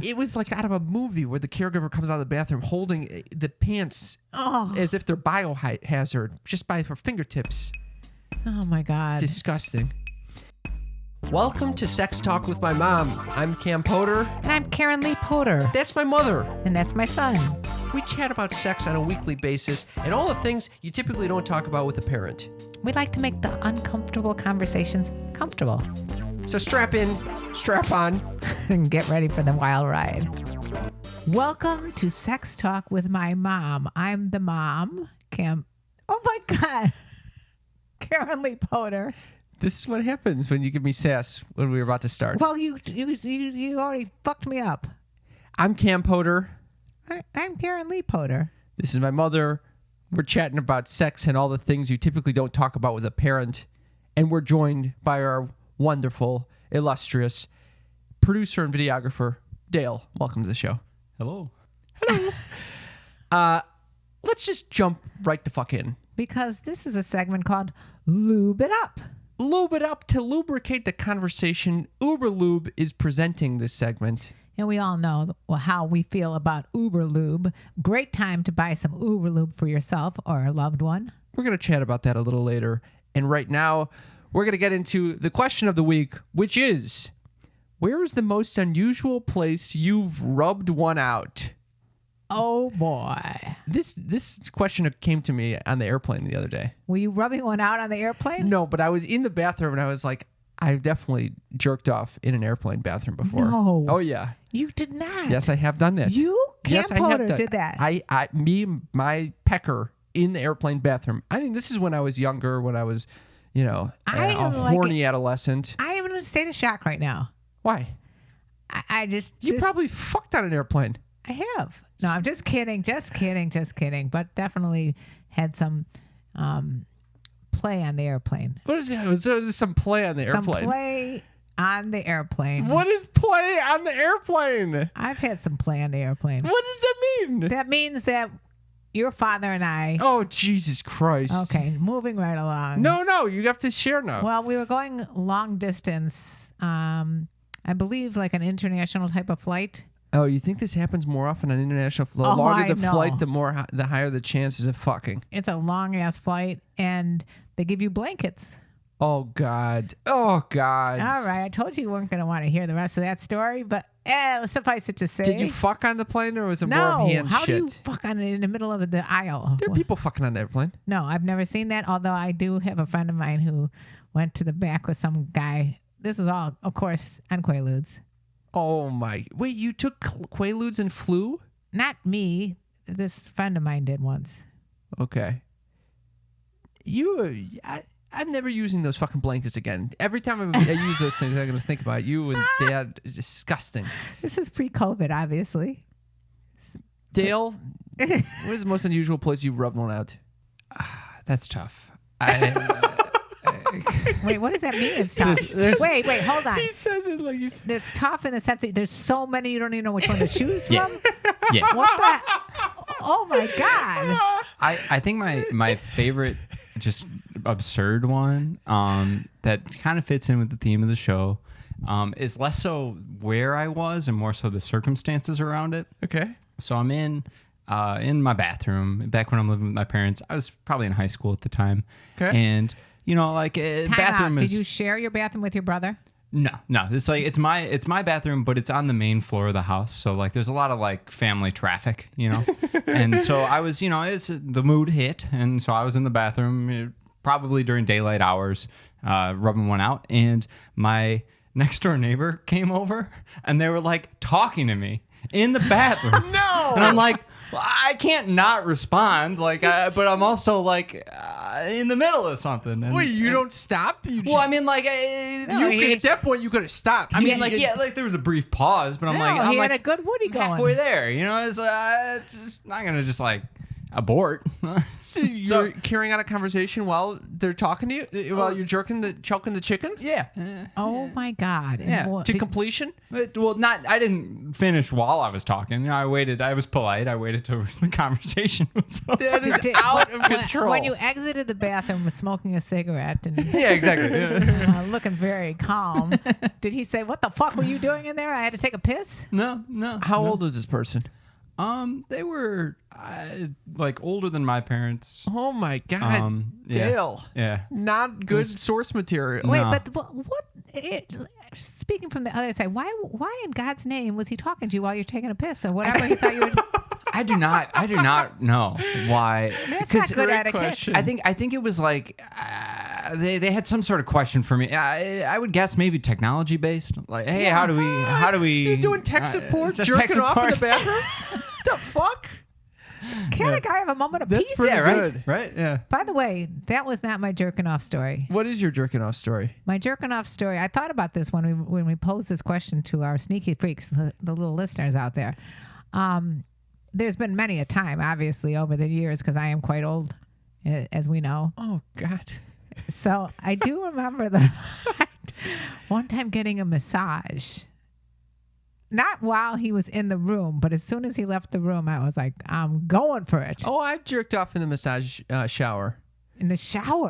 It was like out of a movie where the caregiver comes out of the bathroom holding the pants as if they're biohazard just by her fingertips. Oh, my God. Disgusting. Welcome to Sex Talk with my mom. I'm Cam Potter. And I'm Karen Lee Potter. That's my mother. And that's my son. We chat about sex on a weekly basis and all the things you typically don't talk about with a parent. We like to make the uncomfortable conversations comfortable. So strap in, strap on, and get ready for the wild ride. Welcome to Sex Talk with my mom. I'm the mom, Cam. Oh my God. Karen Lee Potter. This is what happens when you give me sass when we were about to start. Well, you already fucked me up. I'm Cam Potter. I'm Karen Lee Potter. This is my mother. We're chatting about sex and all the things you typically don't talk about with a parent. And we're joined by our wonderful, illustrious producer and videographer, Dale. Welcome to the show. Hello. Hello. Let's just jump right the fuck in. Because this is a segment called Lube It Up. Lube it up to lubricate the conversation. Uber Lube is presenting this segment. And we all know how we feel about Uber Lube. Great time to buy some Uber Lube for yourself or a loved one. We're going to chat about that a little later. And right now, we're going to get into the question of the week, which is, where is the most unusual place you've rubbed one out? Oh, boy. This question came to me on the airplane the other day. Were you rubbing one out on the airplane? No, but I was in the bathroom and I was like, I've definitely jerked off in an airplane bathroom before. No. Oh, yeah. You did not. Yes, I have done that. You? Yes, Cam I have Potter done. did that. My pecker in the airplane bathroom. I think this is when I was younger, when I was, a horny adolescent. I am in a state of shock right now. Why? I just... You probably fucked on an airplane. I have. No, I'm just kidding. Just kidding. But definitely had some play on the airplane. What is it? Was some play on the airplane? Some play on the airplane. What is play on the airplane? I've had some play on the airplane. What does that mean? That means that your father and I... Oh, Jesus Christ. Okay, moving right along. No, you have to share now. Well, we were going long distance, I believe like an international type of flight. Oh, you think this happens more often on international flight? The longer the flight, the higher the chances of fucking. It's a long-ass flight, and they give you blankets. Oh, God. All right, I told you weren't going to want to hear the rest of that story, but suffice it to say. Did you fuck on the plane, or was it more of hand how shit? do you fuck on it in the middle of the aisle? There are people fucking on the airplane. No, I've never seen that, although I do have a friend of mine who went to the back with some guy. This was all, of course, on Quaaludes. Oh, my. Wait, you took Quaaludes and flew? Not me. This friend of mine did once. Okay. I'm never using those fucking blankets again. Every time I use those things, I'm going to think about you and Dad. It's disgusting. This is pre-COVID, obviously. Dale, what is the most unusual place you've rubbed one out? That's tough. Wait, what does that mean? It's tough. Wait, hold on. He says it like you. It's tough in the sense that there's so many you don't even know which one to choose from. Yeah. What the? Oh my God. I think my favorite just absurd one that kind of fits in with the theme of the show is less so where I was and more so the circumstances around it. Okay. So I'm in my bathroom back when I'm living with my parents. I was probably in high school at the time. Okay. And bathroom is... Did you share your bathroom with your brother? No. It's like it's my bathroom, but it's on the main floor of the house. So like there's a lot of like family traffic, And so I was, it's the mood hit, and so I was in the bathroom probably during daylight hours, rubbing one out, and my next door neighbor came over and they were like talking to me in the bathroom. No. And I'm like, well, I can't not respond, but I'm also like in the middle of something. And, Wait, you don't stop? At that point you could have stopped. There was a brief pause, but I'm he had like a good Woody going. halfway there, it's just not gonna just like abort. So you're carrying on a conversation while they're talking to you, while you're choking the chicken Yeah. Oh my God. And Yeah. what- to did- completion. I didn't finish while I was talking. You know, I waited. I was polite. I waited till the conversation was over. That is did- out of when- control. When you exited the bathroom smoking a cigarette and Yeah, exactly. looking very calm, did he say, "What the fuck were you doing in there? I had to take a piss"? No. How old is this person? They were like older than my parents. Oh my God, Yeah. Dale. Yeah. Not good source material. Wait, No. but what? Speaking from the other side, why in God's name was he talking to you while you're taking a piss or whatever he thought you would? I do not know why. That's not good great etiquette. question. I think it was like they had some sort of question for me. I would guess maybe technology based. Like, hey, how do we? You're doing tech support, it's a jerking tech off in the support. bathroom. The fuck? Can't a guy have a moment of That's peace? pretty Yeah, good. right. Yeah. By the way, that was not my jerking off story. What is your jerking off story? My jerking off story. I thought about this when we posed this question to our sneaky freaks, the little listeners out there. There's been many a time, obviously, over the years, because I am quite old, as we know. Oh God. So I do remember the one time getting a massage. Not while he was in the room, but as soon as he left the room, I was like, I'm going for it. Oh, I jerked off in the massage shower. In the shower.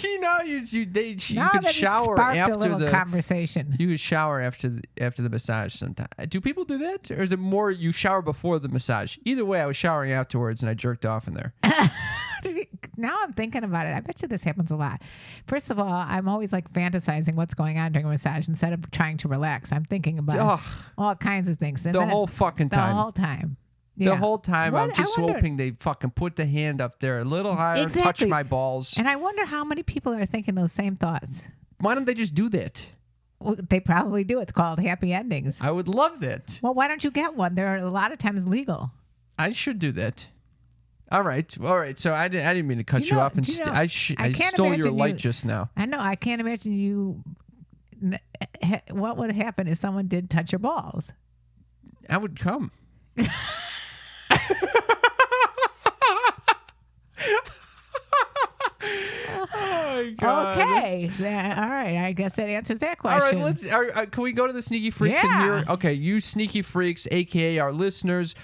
You know, you Now could that it shower sparked a after little the conversation. you could shower after the massage sometimes. Do people do that, or is it more you shower before the massage? Either way, I was showering afterwards and I jerked off in there. Now I'm thinking about it. I bet you this happens a lot. First of all, I'm always like fantasizing what's going on during a massage instead of trying to relax. I'm thinking about Ugh, all kinds of things. And the then whole fucking the time. whole time. The Yeah. whole time, What- I'm just I wonder- hoping they fucking put the hand up there a little higher, touch Exactly. my balls. And I wonder how many people are thinking those same thoughts. Why don't they just do that? Well, they probably do. It's called happy endings. I would love that. Well, why don't you get one? They're a lot of times legal. I should do that. All right. So I didn't mean to cut Do you, you know- off, and do you know- I I can't stole your imagine light you- just now. I know. I can't imagine you. What would happen if someone did touch your balls? I would come. Oh my God. Okay. All right. I guess that answers that All question. right, can we go to the sneaky freaks in Yeah. here? Okay, you sneaky freaks, aka our listeners,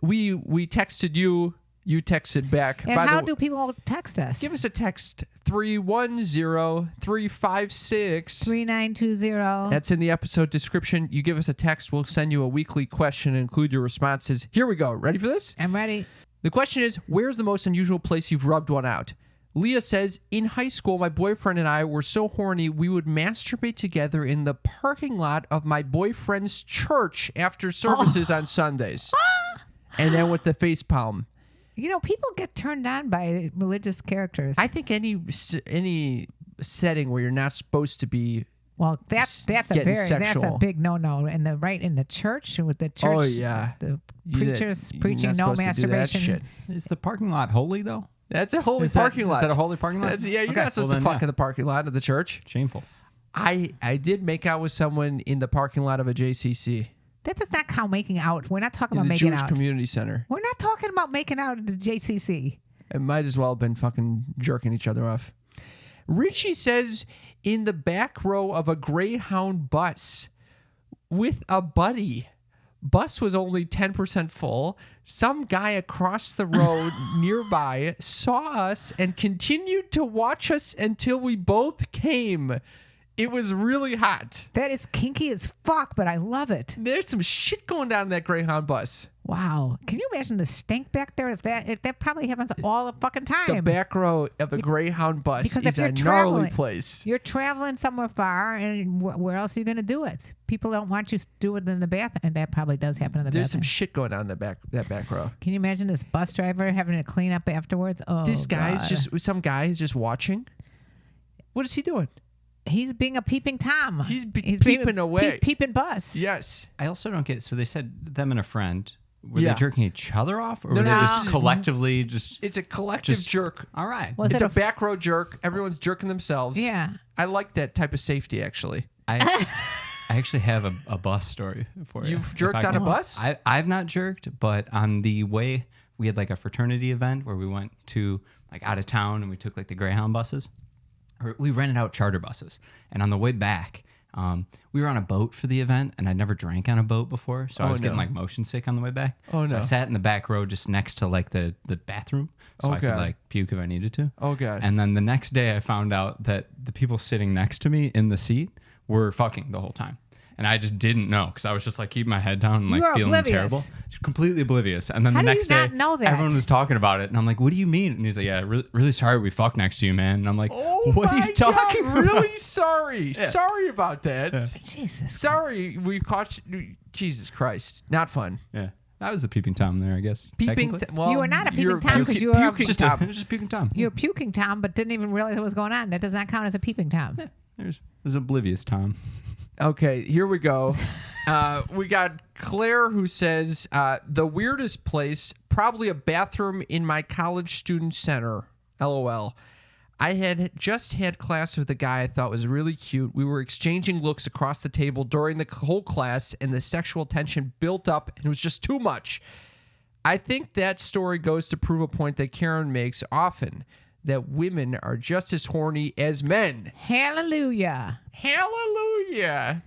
we texted you, you texted back. And By how the do people text us? give us a text 310-356. 3920. That's in the episode description. You give us a text, we'll send you a weekly question and include your responses. Here we go. Ready for this? I'm ready. The question is, where's the most unusual place you've rubbed one out? Leah says, in high school, my boyfriend and I were so horny we would masturbate together in the parking lot of my boyfriend's church after services on Sundays. And then with the face palm. You know, people get turned on by religious characters. I think any setting where you're not supposed to be. well, that's a getting that's a sexual. big no. And in the church with the church. Oh, yeah. The You're preachers not preaching no supposed to do that masturbation. shit. Is the parking lot holy though? That's a holy Is that- parking lot. Is that a holy parking lot? You're Okay, not supposed well to then, fuck in the parking lot of the church. Shameful. I did make out with someone in the parking lot of a JCC. That does not count making out. We're not talking In about the making Jewish out. Community Center. We're not talking about making out at the JCC. It might as well have been fucking jerking each other off. Richie says in the back row of a Greyhound bus with a buddy. Bus was only 10% full. Some guy across the road nearby saw us and continued to watch us until we both came. It was really hot. That is kinky as fuck, but I love it. There's some shit going down in that Greyhound bus. Wow. Can you imagine the stink back there? If that probably happens all the fucking time. The back row of a Greyhound bus Because is if you're a gnarly traveling- place. You're traveling somewhere far, and where else are you going to do it? People don't want you to do it in the bathroom, and that probably does happen in the There's some bathroom. shit going on in that back row. Can you imagine this bus driver having to clean up afterwards? Oh, This guy's God. some guy is just watching. What is he doing? He's being a peeping Tom. He's being peeping away. peeping bus. Yes. I also don't get. So they said them and a friend. Were Yeah. they jerking each other off, or No, were no, they just no. collectively just? It's a collective Just- jerk. All right. Was It's it a back row jerk. Everyone's jerking themselves. Yeah. I like that type of safety, actually. I actually have a bus story for you. You've if jerked I on a can. bus? I've not jerked, but on the way we had like a fraternity event where we went to like out of town and we took like the Greyhound buses. Or we rented out charter buses. And on the way back, we were on a boat for the event, and I'd never drank on a boat before, so I was getting like motion sick on the way back. Oh, so no. I sat in the back row just next to like the bathroom, so I could God. like puke if I needed to. Oh, God. And then the next day, I found out that the people sitting next to me in the seat were fucking the whole time. And I just didn't know because I was just like keeping my head down and like were feeling oblivious. terrible, just completely oblivious. And then How the do you next day, not know that? everyone was talking about it, and I'm like, "What do you mean?" And he's like, "Yeah, really sorry we fucked next to you, man." And I'm like, Oh, "What are my you talking God, about?" Really sorry. Sorry about that. Jesus. Sorry, we caught you. Jesus Christ. Not fun. Yeah, that was a peeping tom there, I guess. Peeping. technically. Well, You were not a peeping you're Tom 'cause you were a- puking Just Tom. it was just peeping tom. You were puking Tom, but didn't even realize what was going on. That does not count as a peeping Tom. There's oblivious Tom. Okay, here we go. We got Claire who says, the weirdest place, probably a bathroom in my college student center. LOL. I had just had class with a guy I thought was really cute. We were exchanging looks across the table during the whole class, and the sexual tension built up, and it was just too much. I think that story goes to prove a point that Karen makes often, that women are just as horny as men. Hallelujah. Hallelujah.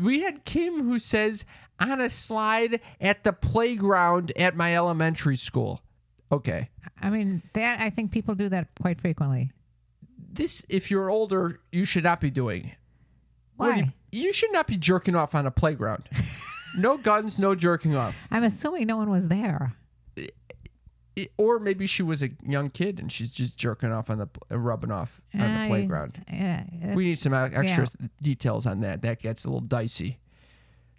We had Kim who says, on a slide at the playground at my elementary school. Okay. I mean, that I think people do that quite frequently. This, if you're older, you should not be doing. What do Why? you should not be jerking off on a playground. No guns, no jerking off. I'm assuming no one was there. Or maybe she was a young kid and she's just jerking off on the rubbing off on the playground. Yeah. We need some extra details on that. That gets a little dicey.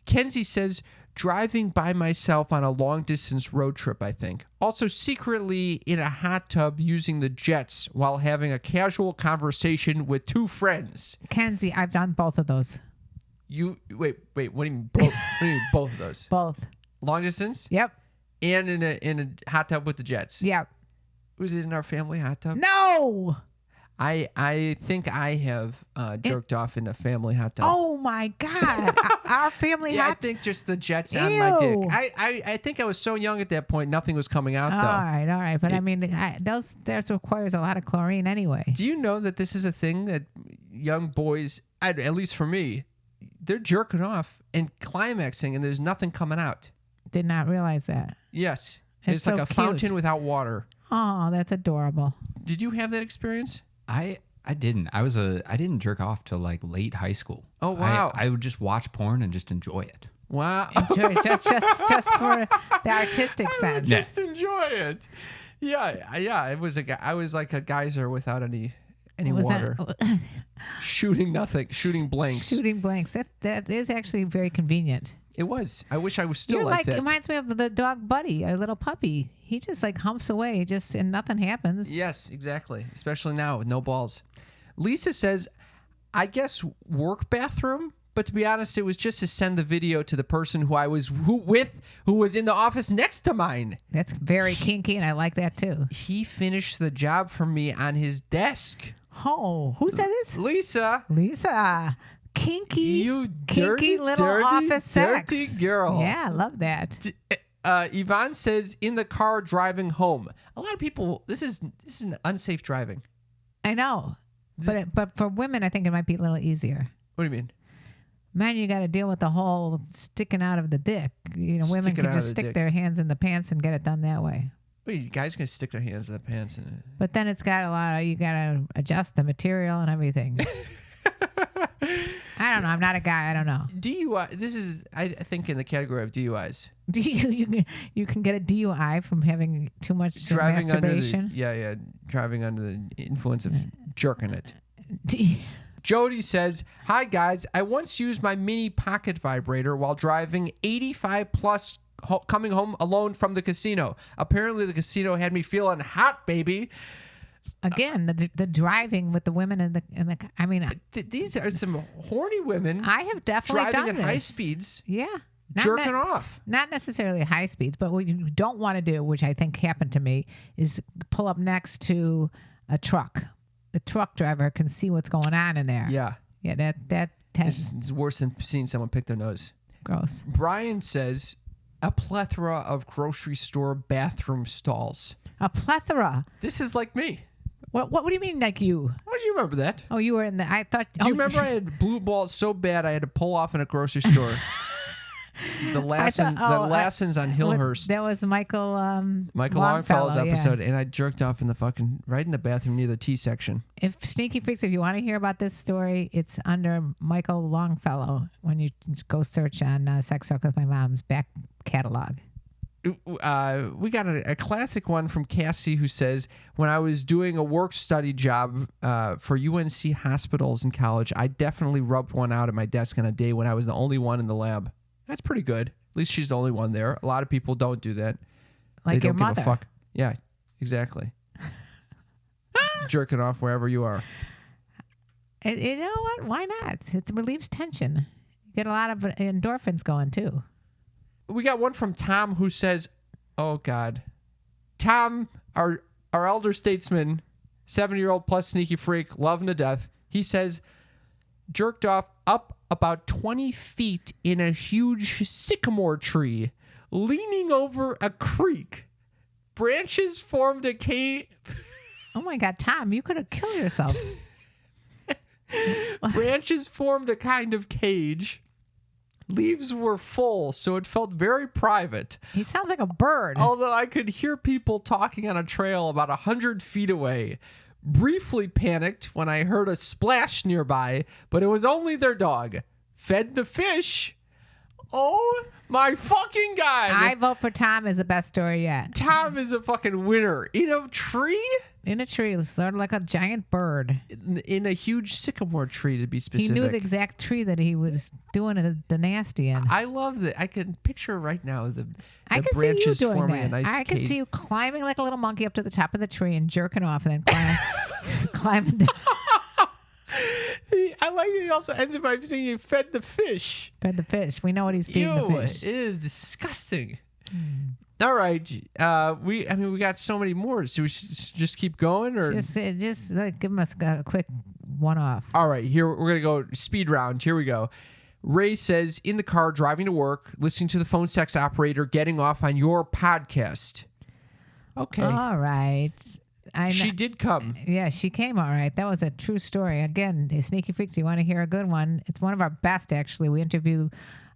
Kenzie says, driving by myself on a long distance road trip, I think. Also secretly in a hot tub using the jets while having a casual conversation with two friends. Kenzie, I've done both of those. You wait, what do you mean both? What do you mean both of those? Both. Long distance? Yep. And in a hot tub with the jets. Yep. Was it in our family hot tub? No. I think I have jerked off in a family hot tub. Oh my God. Our family Yeah, I hot. think just the jets on my dick. Ew. I think I was so young at that point, nothing was coming out All though. right. But I mean, that requires a lot of chlorine anyway. Do you know that this is a thing that young boys, at least for me, they're jerking off and climaxing and there's nothing coming out? Did not realize that. Yes. It's It's like so a cute. fountain without water. Oh, that's adorable. Did you have that experience? I didn't. I didn't jerk off till like late high school. Oh, wow. I would just watch porn and just enjoy it. Wow. Enjoy it just for the artistic sense. Just enjoy it. Yeah. It was I was like a geyser without any water. Shooting nothing. Shooting blanks. Shooting blanks. That is actually very convenient. It was. I wish I was still You're like it that. reminds me of the dog Buddy, a little puppy. He just like humps away, and nothing happens. Yes, exactly. Especially now with no balls. Lisa says, I guess work bathroom, but to be honest, it was just to send the video to the person who I was who was in the office next to mine. That's very kinky, and I like that too. He finished the job for me on his desk. Oh, who said this? Lisa, Lisa. Kinky, you kinky dirty, little dirty, office sex. dirty girl. Yeah, I love that. Yvonne says, in the car driving home. A lot of people, this is an unsafe driving. I know, but for women, I think it might be a little easier. What do you mean? Man, you got to deal with the whole sticking out of the dick. You know, women Sticking can out of just the stick dick. their hands in the pants and get it done that way. Wait, you guys gonna stick their hands in the pants and But then it's got a lot of, you got to adjust the material and everything. I don't know. I'm not a guy. I don't know. DUI. This is, I think, in the category of DUIs. Do you can get a DUI from having too much Driving under masturbation? driving under the influence of jerking it. D- Jody says, "Hi guys, I once used my mini pocket vibrator while driving 85 plus coming home alone from the casino. Apparently the casino had me feeling hot, baby." Again, the driving with the women and the I mean, These are some horny women I have definitely driving done at high this. speeds, Yeah. jerking off. Not necessarily high speeds, but what you don't want to do, which I think happened to me, is pull up next to a truck. The truck driver can see what's going on in there. Yeah. Yeah, that It's worse than seeing someone pick their nose. gross. Brian says, a plethora of grocery store bathroom stalls. A plethora. This is like me. What do you mean, like you? Oh, you remember that? Oh, you were in the. I thought. Do you remember I had blue balls so bad I had to pull off in a grocery store? The Lassens on Hillhurst. That was Michael. Michael Longfellow, Longfellow's yeah. episode, and I jerked off in the fucking right in the bathroom near the T section. If Sneaky Freaks, if you want to hear about this story, it's under Michael Longfellow when you go search on Sex Talk with My Mom's back catalog. We got a classic one from Cassie who says, when I was doing a work study job for UNC hospitals in college, I definitely rubbed one out at my desk on a day when I was the only one in the lab. That's pretty good. At least she's the only one there. A lot of people don't do that. Like they your don't mother. give a fuck. Yeah, exactly. Jerking off wherever you are. You know what? Why not? It relieves tension. You get a lot of endorphins going too. We got one from Tom who says, oh God. Tom, our elder statesman, 70-year-old plus sneaky freak, loving to death. He says, jerked off up about 20 feet in a huge sycamore tree, leaning over a creek. Branches formed a cave. Oh my God, Tom, you could have killed yourself. Branches formed a kind of cage. Leaves were full, so it felt very private. He sounds like a bird. Although I could hear people talking on a trail about 100 feet away. Briefly panicked when I heard a splash nearby, but it was only their dog. Fed the fish. Oh my fucking God. I vote for Tom as the best story yet. Tom is a fucking winner. In a tree? In a tree, sort of like a giant bird. In a huge sycamore tree, to be He specific. knew the exact tree that he was doing the nasty in. I love that. I can picture right now the I can see you branches doing forming that. a nice I can cage. see you climbing like a little monkey up to the top of the tree and jerking off and then climbing down. I like that he also ends it by saying he fed the fish. Fed the fish. We know what he's feeding the Ew, fish. it is disgusting. All right, we got so many more. So we should just keep going, or Just like, give us a quick one-off. all right. Here we're gonna go speed round. Here we go. Ray says, in the car driving to work, listening to the phone sex operator getting off on your podcast. Okay, All right. she did come. Yeah, she came all right. That was a true story. Again, Sneaky Freaks, you want to hear a good one? It's one of our best, actually. We interview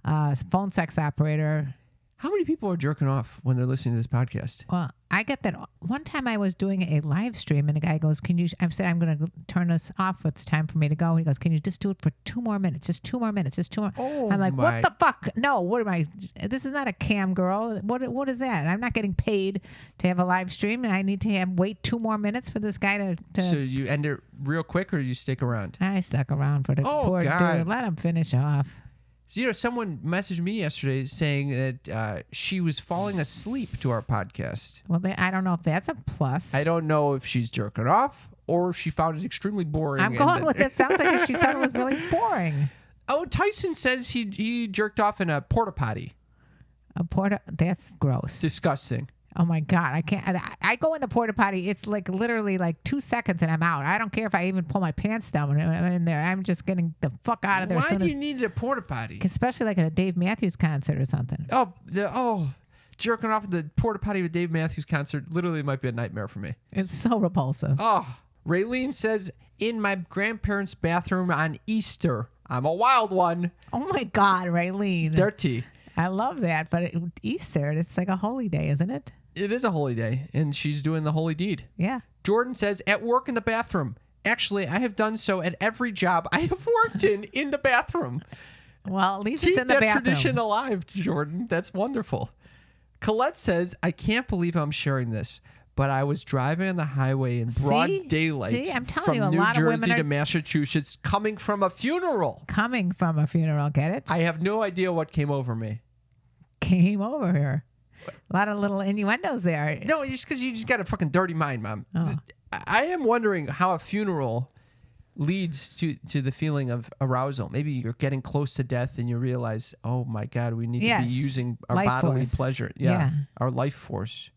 phone sex operator. How many people are jerking off when they're listening to this podcast? Well, I get that. One time I was doing a live stream and a guy goes, I said, I'm going to turn this off. It's time for me to go. He goes, can you just do it for 2 more minutes? Just 2 more minutes. Just 2 more. Oh, I'm like, my. what the fuck? No, what am I? This is not a cam girl. What is that? I'm not getting paid to have a live stream and I need to wait 2 more minutes for this guy to So you end it real quick, or you stick around? I stuck around for the Oh, poor God. dude. Let him finish off. So, someone messaged me yesterday saying that she was falling asleep to our podcast. Well, I don't know if that's a plus. I don't know if she's jerking off or if she found it extremely boring. I'm going with it. Sounds like she thought it was really boring. Oh, Tyson says he jerked off in a porta potty. That's gross. Disgusting. Oh my God, I can't. I go in the porta potty. It's like literally like 2 seconds and I'm out. I don't care if I even pull my pants down when I'm in there. I'm just getting the fuck out of there. Why do you need a porta potty? Especially like at a Dave Matthews concert or something. Jerking off at the porta potty with Dave Matthews concert literally might be a nightmare for me. It's so repulsive. Oh, Raylene says, in my grandparents' bathroom on Easter. I'm a wild one. Oh my God, Raylene. Dirty. I love that, but Easter, it's like a holy day, isn't it? It is a holy day, and she's doing the holy deed. Yeah. Jordan says, at work in the bathroom. Actually, I have done so at every job I have worked in the bathroom. Well, at least Keep it's in the that bathroom. tradition alive, Jordan. That's wonderful. Colette says, I can't believe I'm sharing this, but I was driving on the highway in broad See? daylight See? I'm telling from you, a New lot of women Jersey are- to Massachusetts coming from a funeral. Coming from a funeral, get it? I have no idea what came over me. Came over here. A lot of little innuendos there. No, just because you just got a fucking dirty mind, Mom. Oh. I am wondering how a funeral leads to the feeling of arousal. Maybe you're getting close to death and you realize, oh my God, we need to Yes. be using our Life bodily force. pleasure. Yeah. Our life force.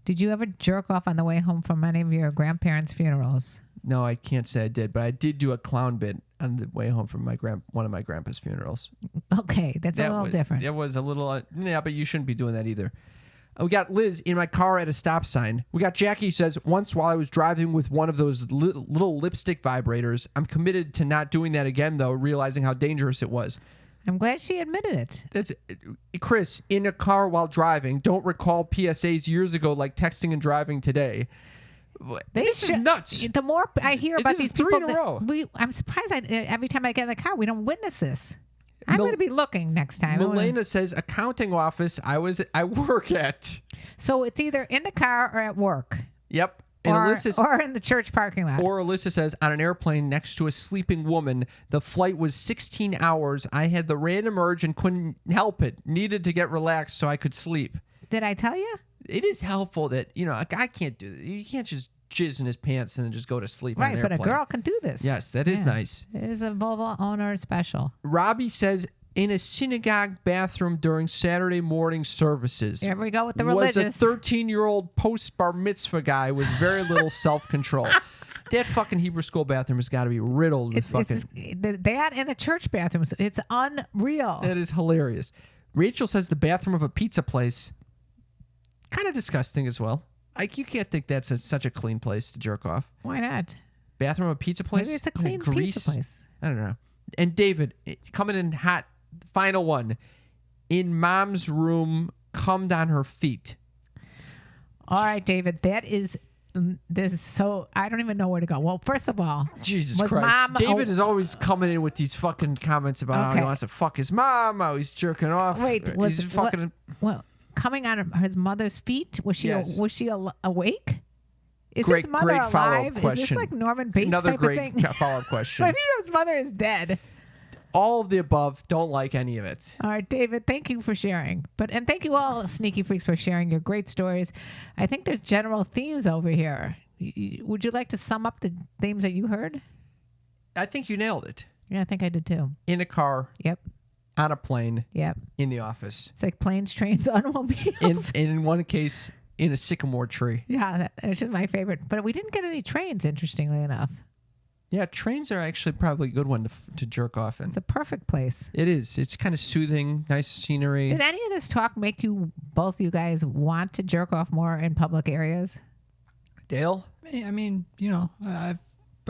Did you ever jerk off on the way home from any of your grandparents' funerals? No, I can't say I did, but I did do a clown bit on the way home from one of my grandpa's funerals. Okay, that's a little different. It was a little, yeah, but you shouldn't be doing that either. We got Liz in my car at a stop sign. We got Jackie who says, once while I was driving with one of those little lipstick vibrators. I'm committed to not doing that again, though, realizing how dangerous it was. I'm glad she admitted it. That's Chris, in a car while driving. Don't recall PSAs years ago like texting and driving today. This is nuts. The more I hear about these three people, in a row. I'm surprised every time I get in the car, we don't witness this. I'm going to be looking next time. Milena says, accounting office I work at. So it's either in the car or at work. Yep. And or in the church parking lot. Or Alyssa says, on an airplane next to a sleeping woman. The flight was 16 hours. I had the random urge and couldn't help it. Needed to get relaxed so I could sleep. Did I tell you? It is helpful that, a guy can't do that. You can't just jizz in his pants and then just go to sleep on an airplane. Right, but a girl can do this. Yes, that is nice. It is a Volvo owner special. Robbie says, in a synagogue bathroom during Saturday morning services. Here we go with the religious. Was a 13-year-old post-bar mitzvah guy with very little self-control. That fucking Hebrew school bathroom has got to be riddled with that and the church bathrooms. It's unreal. That is hilarious. Rachel says the bathroom of a pizza place, kind of disgusting as well. You can't think that's such a clean place to jerk off. Why not? Bathroom of a pizza place? Maybe it's a clean pizza place. I don't know. And David, coming in hot, final one. In mom's room, cummed on her feet. All right, David, this is so, I don't even know where to go. Well, first of all, Jesus Christ. David is always coming in with these fucking comments about how he wants to fuck his mom, how he's jerking off. Wait, coming on his mother's feet? Was she awake? Is his mother alive? Is this like Norman Bates type of thing? Follow-up question. Maybe his mother is dead. All of the above. Don't like any of it. All right, David, thank you for sharing. And thank you all, Sneaky Freaks, for sharing your great stories. I think there's general themes over here. Would you like to sum up the themes that you heard? I think you nailed it. Yeah, I think I did too. In a car. Yep. On a plane. Yep. In the office. It's like planes, trains, automobiles. In one case, in a sycamore tree. Yeah, that's just my favorite. But we didn't get any trains, interestingly enough. Yeah, trains are actually probably a good one to jerk off in. It's a perfect place. It is. It's kind of soothing, nice scenery. Did any of this talk make both you guys want to jerk off more in public areas? Dale? I mean, I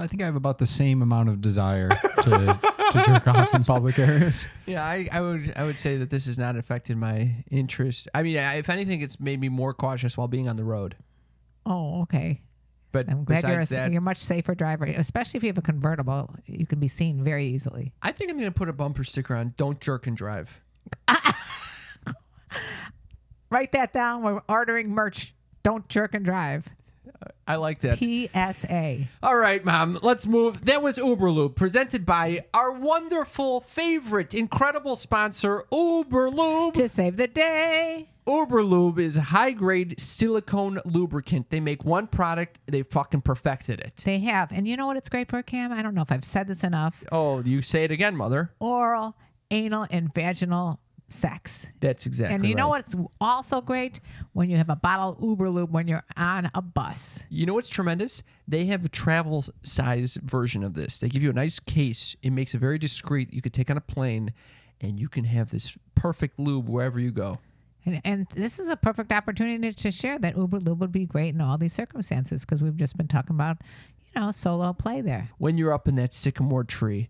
think I have about the same amount of desire to jerk off in public areas. Yeah, I would say that this has not affected my interest. I mean, if anything, it's made me more cautious while being on the road. Oh, okay. But I'm glad you're a much safer driver, especially if you have a convertible. You can be seen very easily. I think I'm going to put a bumper sticker on, don't jerk and drive. Write that down. We're ordering merch. Don't jerk and drive. I like that. PSA. All right, Mom, let's move. That was Uberlube, presented by our wonderful, favorite, incredible sponsor, Uberlube. To save the day. Uberlube is high-grade silicone lubricant. They make one product. They fucking perfected it. They have. And you know what it's great for, Cam? I don't know if I've said this enough. Oh, you say it again, Mother. Oral, anal, and vaginal sex. That's exactly right. And you know what's also great? When you have a bottle of Uberlube when you're on a bus. You know what's tremendous? They have a travel size version of this. They give you a nice case. It makes it very discreet. You could take on a plane, and you can have this perfect lube wherever you go. And this is a perfect opportunity to share that Uberlube would be great in all these circumstances because we've just been talking about, solo play there. When you're up in that sycamore tree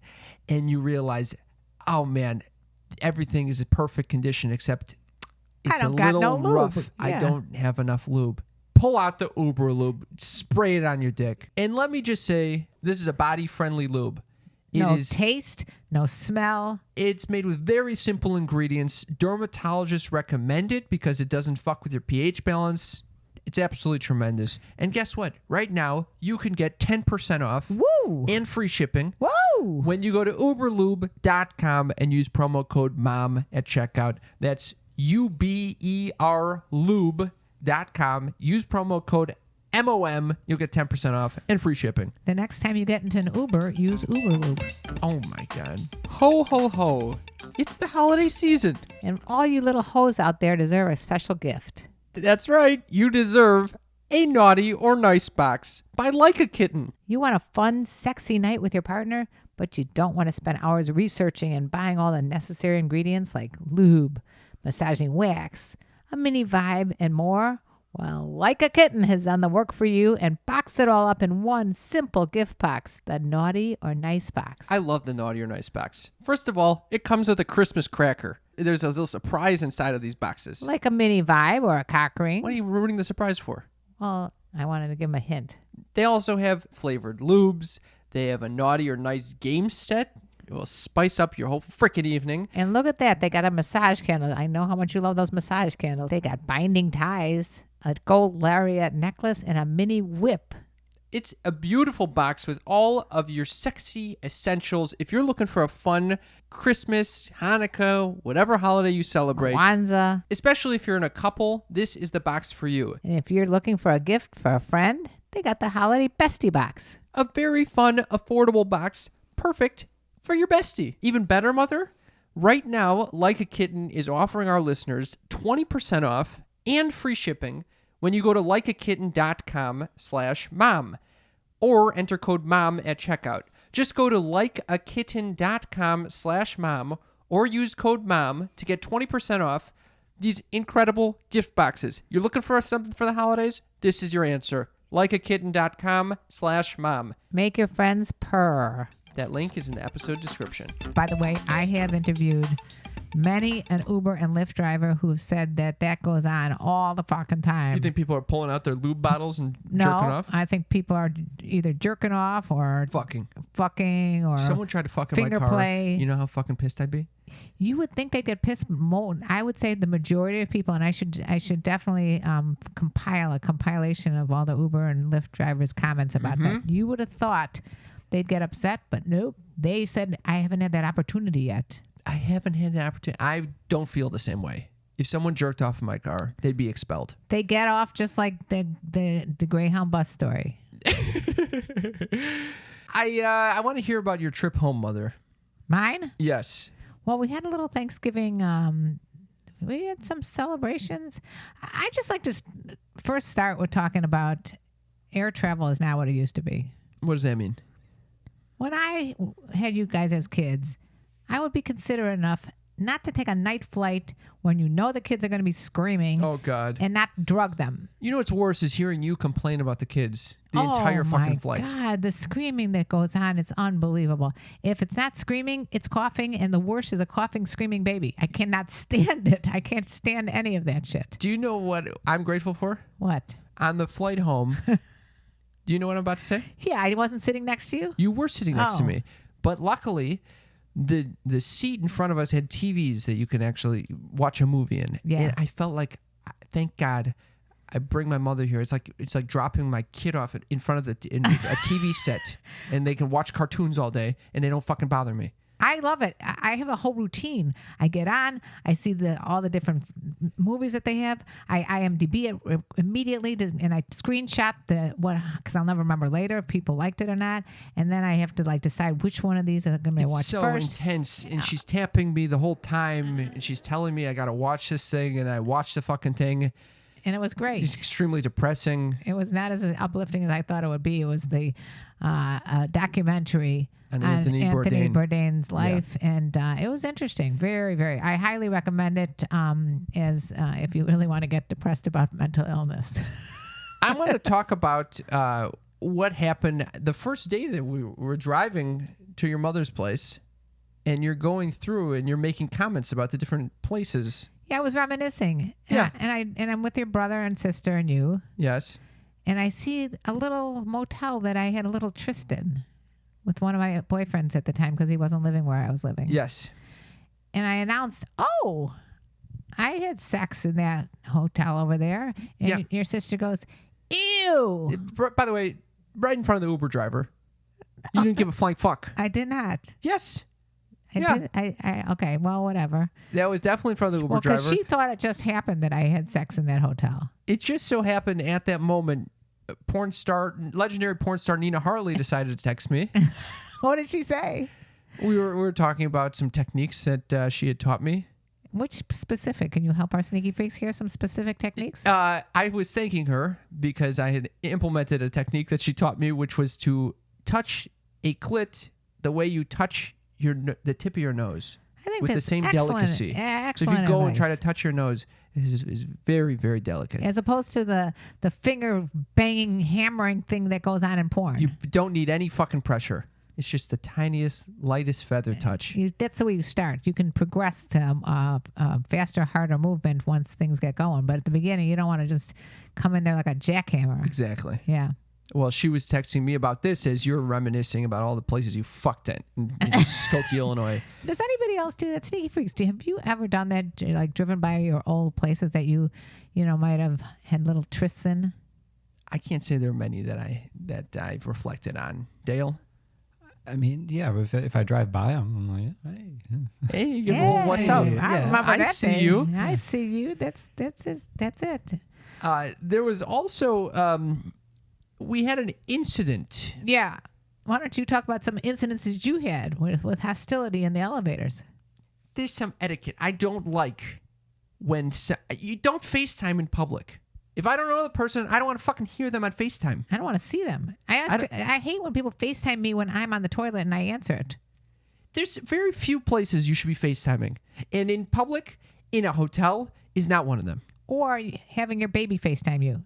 and you realize, oh, man, everything is in perfect condition except it's a little rough. Yeah. I don't have enough lube. Pull out the Uberlube, spray it on your dick. And let me just say, this is a body-friendly lube. No taste, no smell. It's made with very simple ingredients. Dermatologists recommend it because it doesn't fuck with your pH balance. It's absolutely tremendous. And guess what? Right now, you can get 10% off. Woo! And free shipping. Whoa! When you go to uberlube.com and use promo code MOM at checkout. That's uberlube.com. Use promo code MOM, you'll get 10% off and free shipping. The next time you get into an Uber, use Uberlube. Oh my God. Ho, ho, ho. It's the holiday season. And all you little hoes out there deserve a special gift. That's right. You deserve a naughty or nice box by Like a Kitten. You want a fun, sexy night with your partner, but you don't want to spend hours researching and buying all the necessary ingredients like lube, massaging wax, a mini vibe, and more? Well, Like a Kitten has done the work for you and boxed it all up in one simple gift box, the Naughty or Nice box. I love the naughty or nice box. First of all, it comes with a Christmas cracker. There's a little surprise inside of these boxes. Like a mini vibe or a cock ring. What are you ruining the surprise for? Well, I wanted to give him a hint. They also have flavored lubes. They have a naughty or nice game set. It will spice up your whole frickin' evening. And look at that. They got a massage candle. I know how much you love those massage candles. They got binding ties, a gold lariat necklace, and a mini whip. It's a beautiful box with all of your sexy essentials. If you're looking for a fun Christmas, Hanukkah, whatever holiday you celebrate, Kwanzaa. especially if you're in a couple, this is the box for you. And if you're looking for a gift for a friend, they got the Holiday Bestie box. A very fun, affordable box, perfect for your bestie. Even better, Mother? Right now, Like a Kitten is offering our listeners 20% off and free shipping when you go to likeakitten.com/mom or enter code MOM at checkout. Just go to likeakitten.com/mom or use code MOM to get 20% off these incredible gift boxes. You're looking for something for the holidays? This is your answer. likeakitten.com/mom. Make your friends purr. That link is in the episode description. By the way, I have interviewed many an Uber and Lyft driver who've said that goes on all the fucking time. You think people are pulling out their lube bottles and no, jerking off? I think people are either jerking off or Fucking. or Someone tried to fuck in my finger car. play. You know how fucking pissed I'd be? You would think they'd get pissed more. I would say the majority of people, and I should definitely compile a compilation of all the Uber and Lyft drivers' comments about that. You would have thought they'd get upset, but nope. They said, I haven't had that opportunity yet. I haven't had the opportunity. I don't feel the same way. If someone jerked off in my car, they'd be expelled. They get off just like the Greyhound bus story. I want to hear about your trip home, Mother. Mine? Yes. Well, we had a little Thanksgiving. We had some celebrations. I just like to first start with talking about air travel is not what it used to be. What does that mean? When I had you guys as kids, I would be considerate enough not to take a night flight when you know the kids are going to be screaming Oh, God. and not drug them. You know what's worse is hearing you complain about the kids the entire fucking flight. Oh, my God. The screaming that goes on, it's unbelievable. If it's not screaming, it's coughing, and the worst is a coughing, screaming baby. I cannot stand it. I can't stand any of that shit. Do you know what I'm grateful for? What? On the flight home, do you know what I'm about to say? Yeah, I wasn't sitting next to you. You were sitting next to Oh. me. But luckily, the seat in front of us had TVs that you can actually watch a movie in. Yeah. And I felt like, thank God, I bring my mother here. It's like dropping my kid off in front of a TV set, and they can watch cartoons all day, and they don't fucking bother me. I love it. I have a whole routine. I get on. I see all the different movies that they have. I IMDb it immediately, and I screenshot because I'll never remember later if people liked it or not. And then I have to decide which one of these I'm going to watch so first. intense, and she's tapping me the whole time, and she's telling me I got to watch this thing, and I watch the fucking thing. And it was great. It's extremely depressing. It was not as uplifting as I thought it would be. It was the documentary On on Anthony Bourdain. Bourdain's life, and it was interesting. Very, very. I highly recommend it as if you really want to get depressed about mental illness. I want to talk about what happened the first day that we were driving to your mother's place, and you're going through and you're making comments about the different places. Yeah, I was reminiscing. Yeah. And I'm with your brother and sister and you, Yes. and I see a little motel that I had a little tryst in with one of my boyfriends at the time because he wasn't living where I was living. Yes. And I announced, "Oh, I had sex in that hotel over there." And Yeah. your sister goes, "Ew." By the way, right in front of the Uber driver. You didn't give a flying fuck. I did not. Yes. I Yeah. did. Okay. Well, whatever. That was definitely in front of the Uber Well, because driver. she thought it just happened that I had sex in that hotel. It just so happened at that moment, legendary porn star Nina Hartley decided to text me. What did she say? We were talking about some techniques that she had taught me. Which specific? Can you help our sneaky freaks here? Some specific techniques? I was thanking her because I had implemented a technique that she taught me, which was to touch a clit the way you touch the tip of your nose. I think with the that's same excellent. delicacy. So Excellent if you go and advice. try to touch your nose, it is very, very delicate. As opposed to the finger banging, hammering thing that goes on in porn. You don't need any fucking pressure. It's just the tiniest, lightest feather touch. That's the way you start. You can progress to faster, harder movement once things get going. But at the beginning, you don't want to just come in there like a jackhammer. Exactly. Yeah. Well, she was texting me about this as you're reminiscing about all the places you fucked in Skokie, Illinois. Does anybody else do that? Sneaky freaks, have you ever done that? Like driven by your old places that you might have had little trysts in? I can't say there are many that I've reflected on. Dale? I mean, yeah, if I drive by them, I'm like, hey. Hey, well, what's up? I Yeah. remember I that see day. you. I see you. That's it. There was also we had an incident. Yeah. Why don't you talk about some incidences you had with hostility in the elevators? There's some etiquette I don't like when you don't FaceTime in public. If I don't know the person, I don't want to fucking hear them on FaceTime. I don't want to see them. I hate when people FaceTime me when I'm on the toilet and I answer it. There's very few places you should be FaceTiming. And in public, in a hotel, is not one of them. Or having your baby FaceTime you.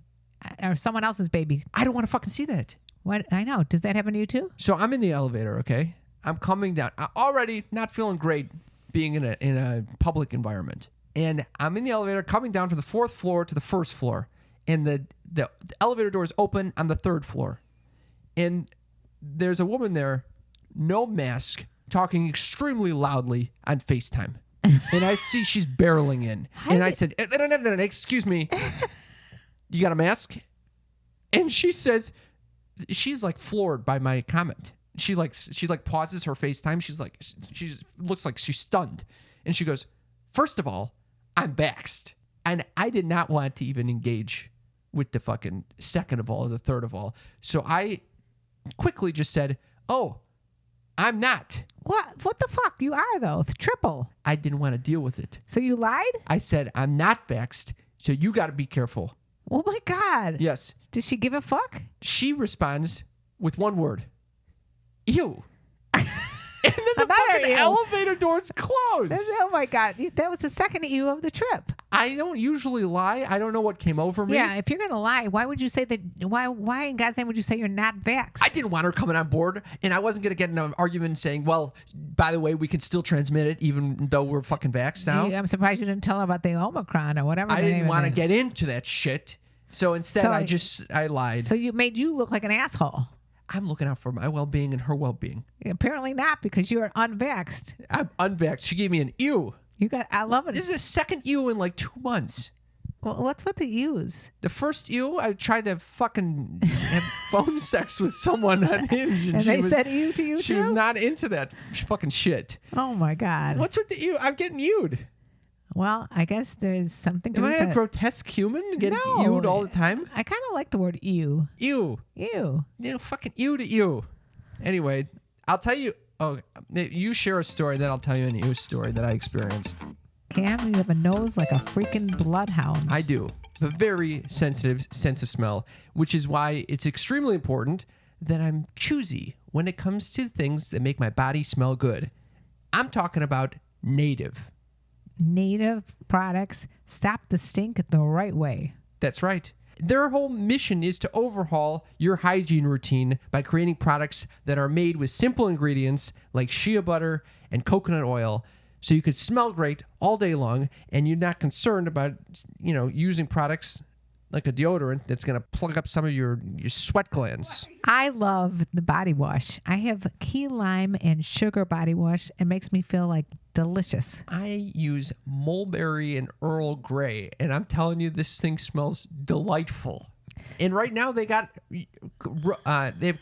Or someone else's baby. I don't want to fucking see that. What? I know. Does that happen to you too? So I'm in the elevator, okay? I'm coming down. I'm already not feeling great being in a public environment. And I'm in the elevator coming down from the 4th floor to the 1st floor. And the elevator door is open on the 3rd floor. And there's a woman there, no mask, talking extremely loudly on FaceTime. And I see she's barreling in. And I said, no, excuse me. You got a mask? And she says, she's like floored by my comment. She pauses her FaceTime. She looks like she's stunned. And she goes, first of all, I'm vaxxed. And I did not want to even engage with the fucking second of all or the third of all. So I quickly just said, oh, I'm not. What the fuck? You are though. It's triple. I didn't want to deal with it. So you lied? I said, I'm not vaxxed. So you got to be careful. Oh my God. Yes. Did she give a fuck? She responds with one word. Ew. And then the Another fucking ew. elevator doors close. Oh my God. That was the second ew of the trip. I don't usually lie. I don't know what came over me. Yeah, if you're going to lie, why would you say that? Why in God's name would you say you're not vaxxed? I didn't want her coming on board, and I wasn't going to get in an argument saying, well, by the way, we can still transmit it even though we're fucking vaxxed now. I'm surprised you didn't tell her about the Omicron or whatever. I the name didn't of want to it. get into that shit. So instead, So- I lied. So you made you look like an asshole. I'm looking out for my well-being and her well-being. Apparently not, because you're unvaxxed. I'm unvaxxed. She gave me an ew. I love it. This is the second ew in like 2 months. Well, what's with the U's? The first ew, I tried to fucking have phone sex with someone on Hinge. And she they was, said ew to you She too? was not into that fucking shit. Oh my God. What's with the ew? I'm getting ewed. Well, I guess there's something to Am I this a that- grotesque human getting No. ewed all the time? I kind of like the word ew. Ew. Ew. Fucking ew to ew. Anyway, I'll tell you. Oh, you share a story, then I'll tell you an ew story that I experienced. Cam, you have a nose like a freaking bloodhound. I do. A very sensitive sense of smell, which is why it's extremely important that I'm choosy when it comes to things that make my body smell good. I'm talking about Native. Native products stop the stink the right way. That's right. Their whole mission is to overhaul your hygiene routine by creating products that are made with simple ingredients like shea butter and coconut oil, so you could smell great all day long and you're not concerned about, using products like a deodorant that's going to plug up some of your sweat glands. I love the body wash. I have key lime and sugar body wash. It makes me feel like delicious. I use mulberry and Earl Grey, and I'm telling you, this thing smells delightful. And right now they have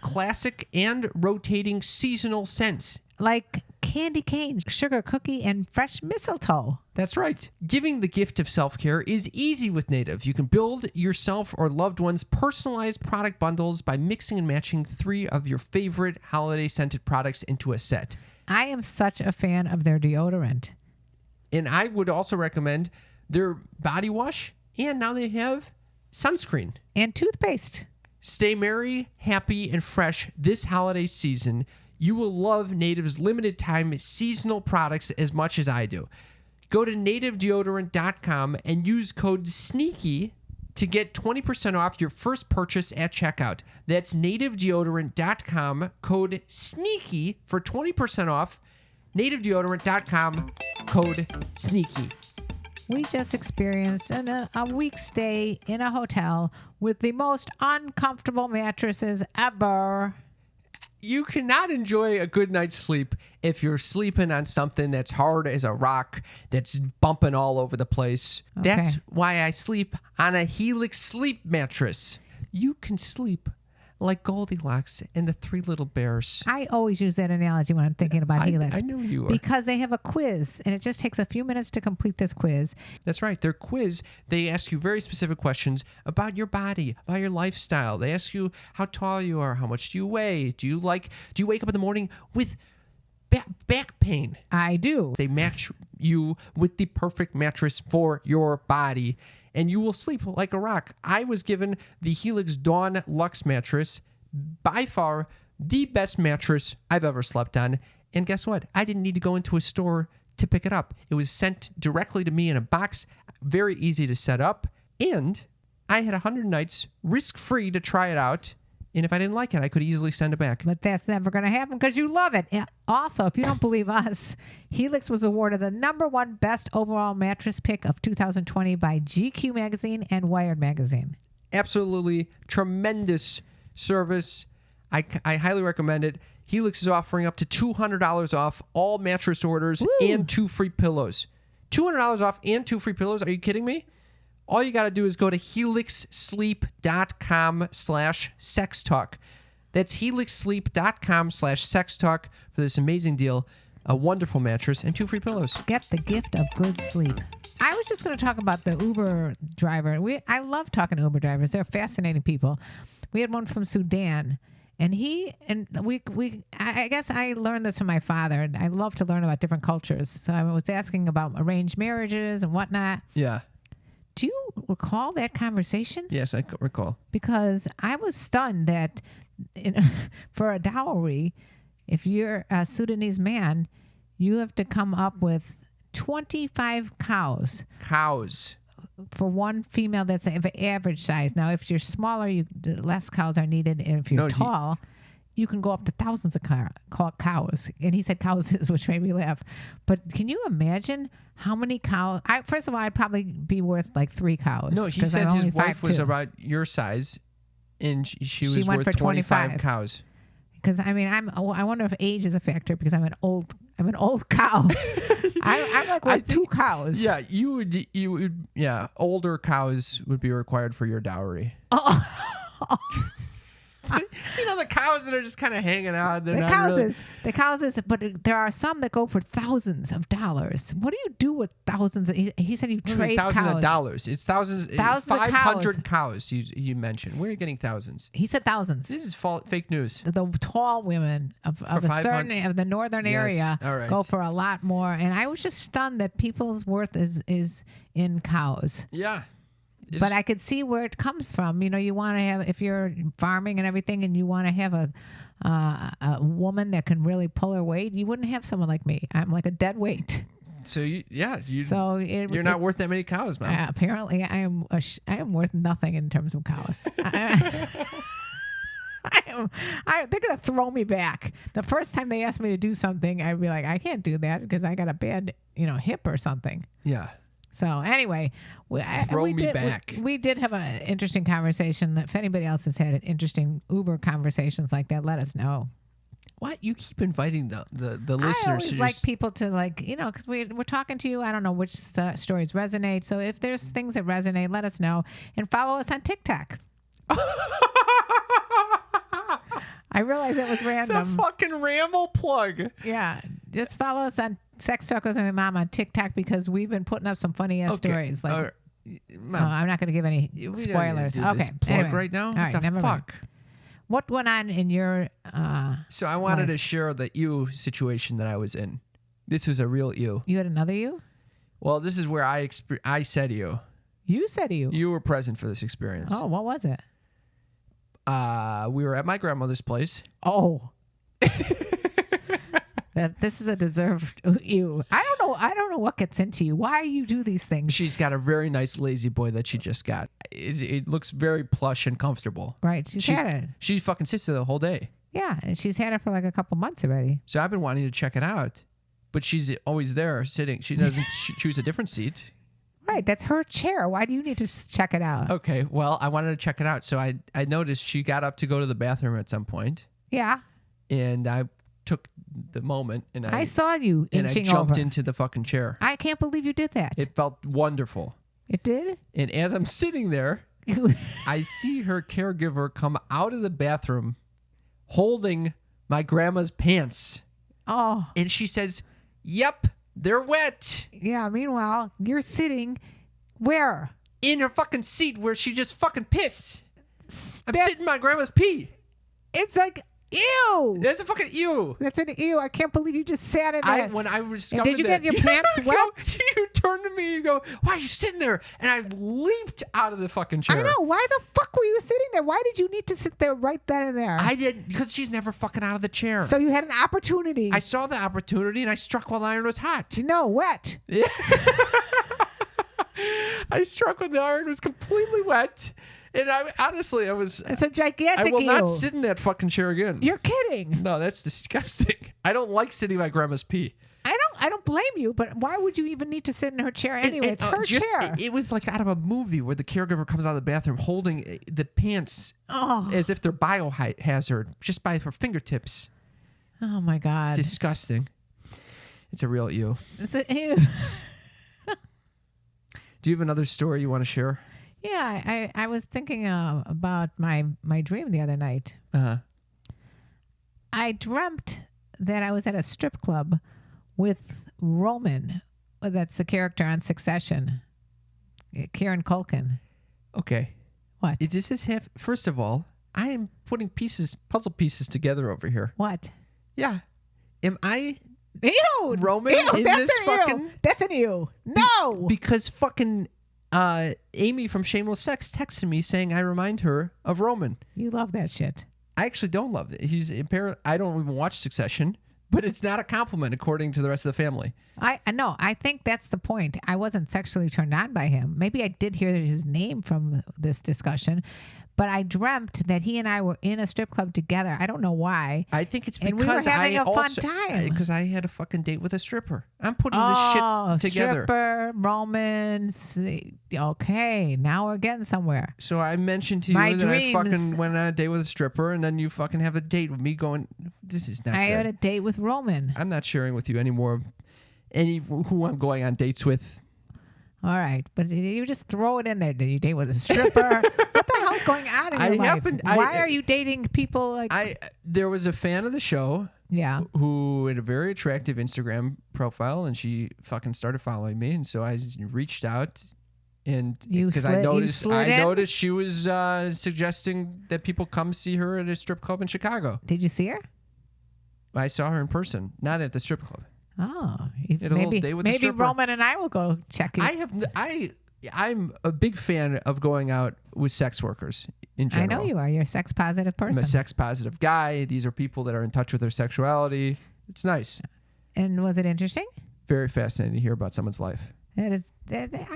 classic and rotating seasonal scents. Like candy cane, sugar cookie, and fresh mistletoe. That's right. Giving the gift of self-care is easy with Native. You can build yourself or loved ones personalized product bundles by mixing and matching 3 of your favorite holiday scented products into a set. I am such a fan of their deodorant. And I would also recommend their body wash, and now they have sunscreen. And toothpaste. Stay merry, happy, and fresh this holiday season. You will love Native's limited time seasonal products as much as I do. Go to nativedeodorant.com and use code SNEAKY to get 20% off your first purchase at checkout. That's nativedeodorant.com, code SNEAKY for 20% off. nativedeodorant.com, code SNEAKY. We just experienced a week stay in a hotel with the most uncomfortable mattresses ever. You cannot enjoy a good night's sleep if you're sleeping on something that's hard as a rock, that's bumping all over the place. Okay. That's why I sleep on a Helix sleep mattress. You can sleep like Goldilocks and the Three Little Bears. I always use that analogy when I'm thinking about Helix. I know you are. Because they have a quiz, and it just takes a few minutes to complete this quiz. That's right. Their quiz, they ask you very specific questions about your body, about your lifestyle. They ask you how tall you are, how much do you weigh, do you wake up in the morning with back pain? I do. They match you with the perfect mattress for your body, and you will sleep like a rock. I was given the Helix Dawn Luxe mattress, by far the best mattress I've ever slept on. And guess what? I didn't need to go into a store to pick it up. It was sent directly to me in a box, very easy to set up, and I had 100 nights risk-free to try it out. And if I didn't like it, I could easily send it back. But that's never going to happen because you love it. And also, if you don't believe us, Helix was awarded the #1 best overall mattress pick of 2020 by GQ magazine and Wired magazine. Absolutely tremendous service. I highly recommend it. Helix is offering up to $200 off all mattress orders and 2 free pillows. $200 off and 2 free pillows? Are you kidding me? All you got to do is go to helixsleep.com/sextalk. That's helixsleep.com/sextalk for this amazing deal. A wonderful mattress and 2 free pillows. Get the gift of good sleep. I was just going to talk about the Uber driver. I love talking to Uber drivers. They're fascinating people. We had one from Sudan. And I guess I learned this from my father, and I love to learn about different cultures. So I was asking about arranged marriages and whatnot. Yeah. Do you recall that conversation? Yes, I recall. Because I was stunned that for a dowry, if you're a Sudanese man, you have to come up with 25 cows. Cows. For one female that's of average size. Now, if you're smaller, less cows are needed. And if you're tall, you can go up to thousands of cows. And he said cows, which made me laugh. But can you imagine how many cows? First of all, I'd probably be worth like 3 cows. No, he said his wife was about your size, and she was went worth for 25 cows. Because I wonder if age is a factor because I'm an old cow. I'm like worth 2 cows. Yeah, you would. Yeah, older cows would be required for your dowry. Oh. You know, the cows that are just kind of hanging out. The cows is, but there are some that go for thousands of dollars. What do you do with thousands? He said you trade thousands cows. of dollars. It's thousands 500 cows. You mentioned. Where are you getting thousands? He said thousands. This is fake news. The tall women of a certain of the northern area go for a lot more, and I was just stunned that people's worth is in cows. Yeah. But I could see where it comes from. You know, you want to have, if you're farming and everything, and you want to have a woman that can really pull her weight, you wouldn't have someone like me. I'm like a dead weight. So you're not worth that many cows, man. Apparently, I am worth nothing in terms of cows. They're gonna throw me back. The first time they asked me to do something, I'd be like, I can't do that because I got a bad, hip or something. Yeah. So anyway, we did have an interesting conversation. If anybody else has had interesting Uber conversations like that, let us know. What? You keep inviting the listeners. I always like people to because we're talking to you. I don't know which stories resonate. So if there's things that resonate, let us know. And follow us on TikTok. I realize that was random. The fucking ramble plug. Yeah. Just follow us on Sex Talk with My Mom on TikTok because we've been putting up some funny ass stories. I'm not going to give any spoilers. Okay. Plug right now? All right. What the fuck? Mind. What went on in your So I wanted to share the ewe situation that I was in. This was a real ewe. You had another ewe? Well, this is where I said to you. You said you. You were present for this experience. Oh, what was it? We were at my grandmother's place. Oh. This is a deserved you. I don't know what gets into you. Why you do these things? She's got a very nice lazy boy that she just got. It looks very plush and comfortable. Right. She's had it. She fucking sits there the whole day. Yeah, and she's had it for like a couple months already. So I've been wanting to check it out, but she's always there sitting. She doesn't choose a different seat. Right, that's her chair. Why do you need to check it out? Okay, well, I wanted to check it out. So I noticed she got up to go to the bathroom at some point, Yeah, and I took the moment and I saw you and I inching jumped over. into the fucking chair. I can't believe you did that. It felt wonderful. It did? And as I'm sitting there, I see her caregiver come out of the bathroom holding my grandma's pants. Oh, And she says, "Yep, they're wet." yeah. Meanwhile, you're sitting where? In her fucking seat where she just fucking pissed. I'm That's- sitting in my grandma's pee. It's like, ew. There's a fucking ew. That's an ew. I can't believe you just sat in there. When I discovered did you that, get your pants you wet? You turned to me and you go, "Why are you sitting there?" And I leaped out of the fucking chair. I know. Why the fuck were you sitting there? Why did you need to sit there right then and there? I did because she's never fucking out of the chair. So you had an opportunity. I saw the opportunity and I struck while the iron was hot. No, wet. I struck when the iron was completely wet. And I honestly, It's a gigantic I will ew. not sit in that fucking chair again. You're kidding. No, that's disgusting. I don't like sitting in my grandma's pee. I don't blame you, but why would you even need to sit in her chair anyway? It's her chair. It was like out of a movie where the caregiver comes out of the bathroom holding the pants Oh. as if they're biohazard just by her fingertips. Oh my God. Disgusting. It's a real ew. It's a, ew. Do you have another story you want to share? Yeah, I was thinking about my dream the other night. Uh-huh. I dreamt that I was at a strip club with Roman. That's the character on Succession. Kieran Culkin. Okay. What? Does this have... First of all, I am putting puzzle pieces together over here. What? Yeah. Am I... Ew! Roman Ew, in that's this an fucking... ew. That's an ew. No! Because fucking Amy from Shameless Sex texted me saying I remind her of Roman. You love that shit. I actually don't love it. He's apparently... I don't even watch Succession, but it's not a compliment according to the rest of the family. I think that's the point. I wasn't sexually turned on by him. Maybe I did hear his name from this discussion, but I dreamt that he and I were in a strip club together. I don't know why. I think it's And we were because having I a fun also time. because I had a fucking date with a stripper. I'm putting this shit together. Stripper, Romans. Okay, now we're getting somewhere. So I mentioned to you My that I fucking dreams. went on a date with a stripper, and then you fucking have a date with me going, "This is not I good." had a date with Roman. I'm not sharing with you anymore. Who I'm going on dates with. All right, but you just throw it in there. Did you date with a stripper? What the hell's going on in your life? Why are you dating people like? There was a fan of the show Yeah. who had a very attractive Instagram profile, and she fucking started following me, and so I reached out, and You because slid- I you noticed slid in? noticed she was suggesting that people come see her at a strip club in Chicago. Did you see her? I saw her in person, not at the strip club. Oh, Had a little date with the maybe stripper. Roman and I will go check you. I'm a big fan of going out with sex workers in I general. know you are. You're a sex positive I'm person. a sex positive guy. These are people that are in touch with their sexuality. It's nice. And was it interesting? Very fascinating to hear about someone's life. I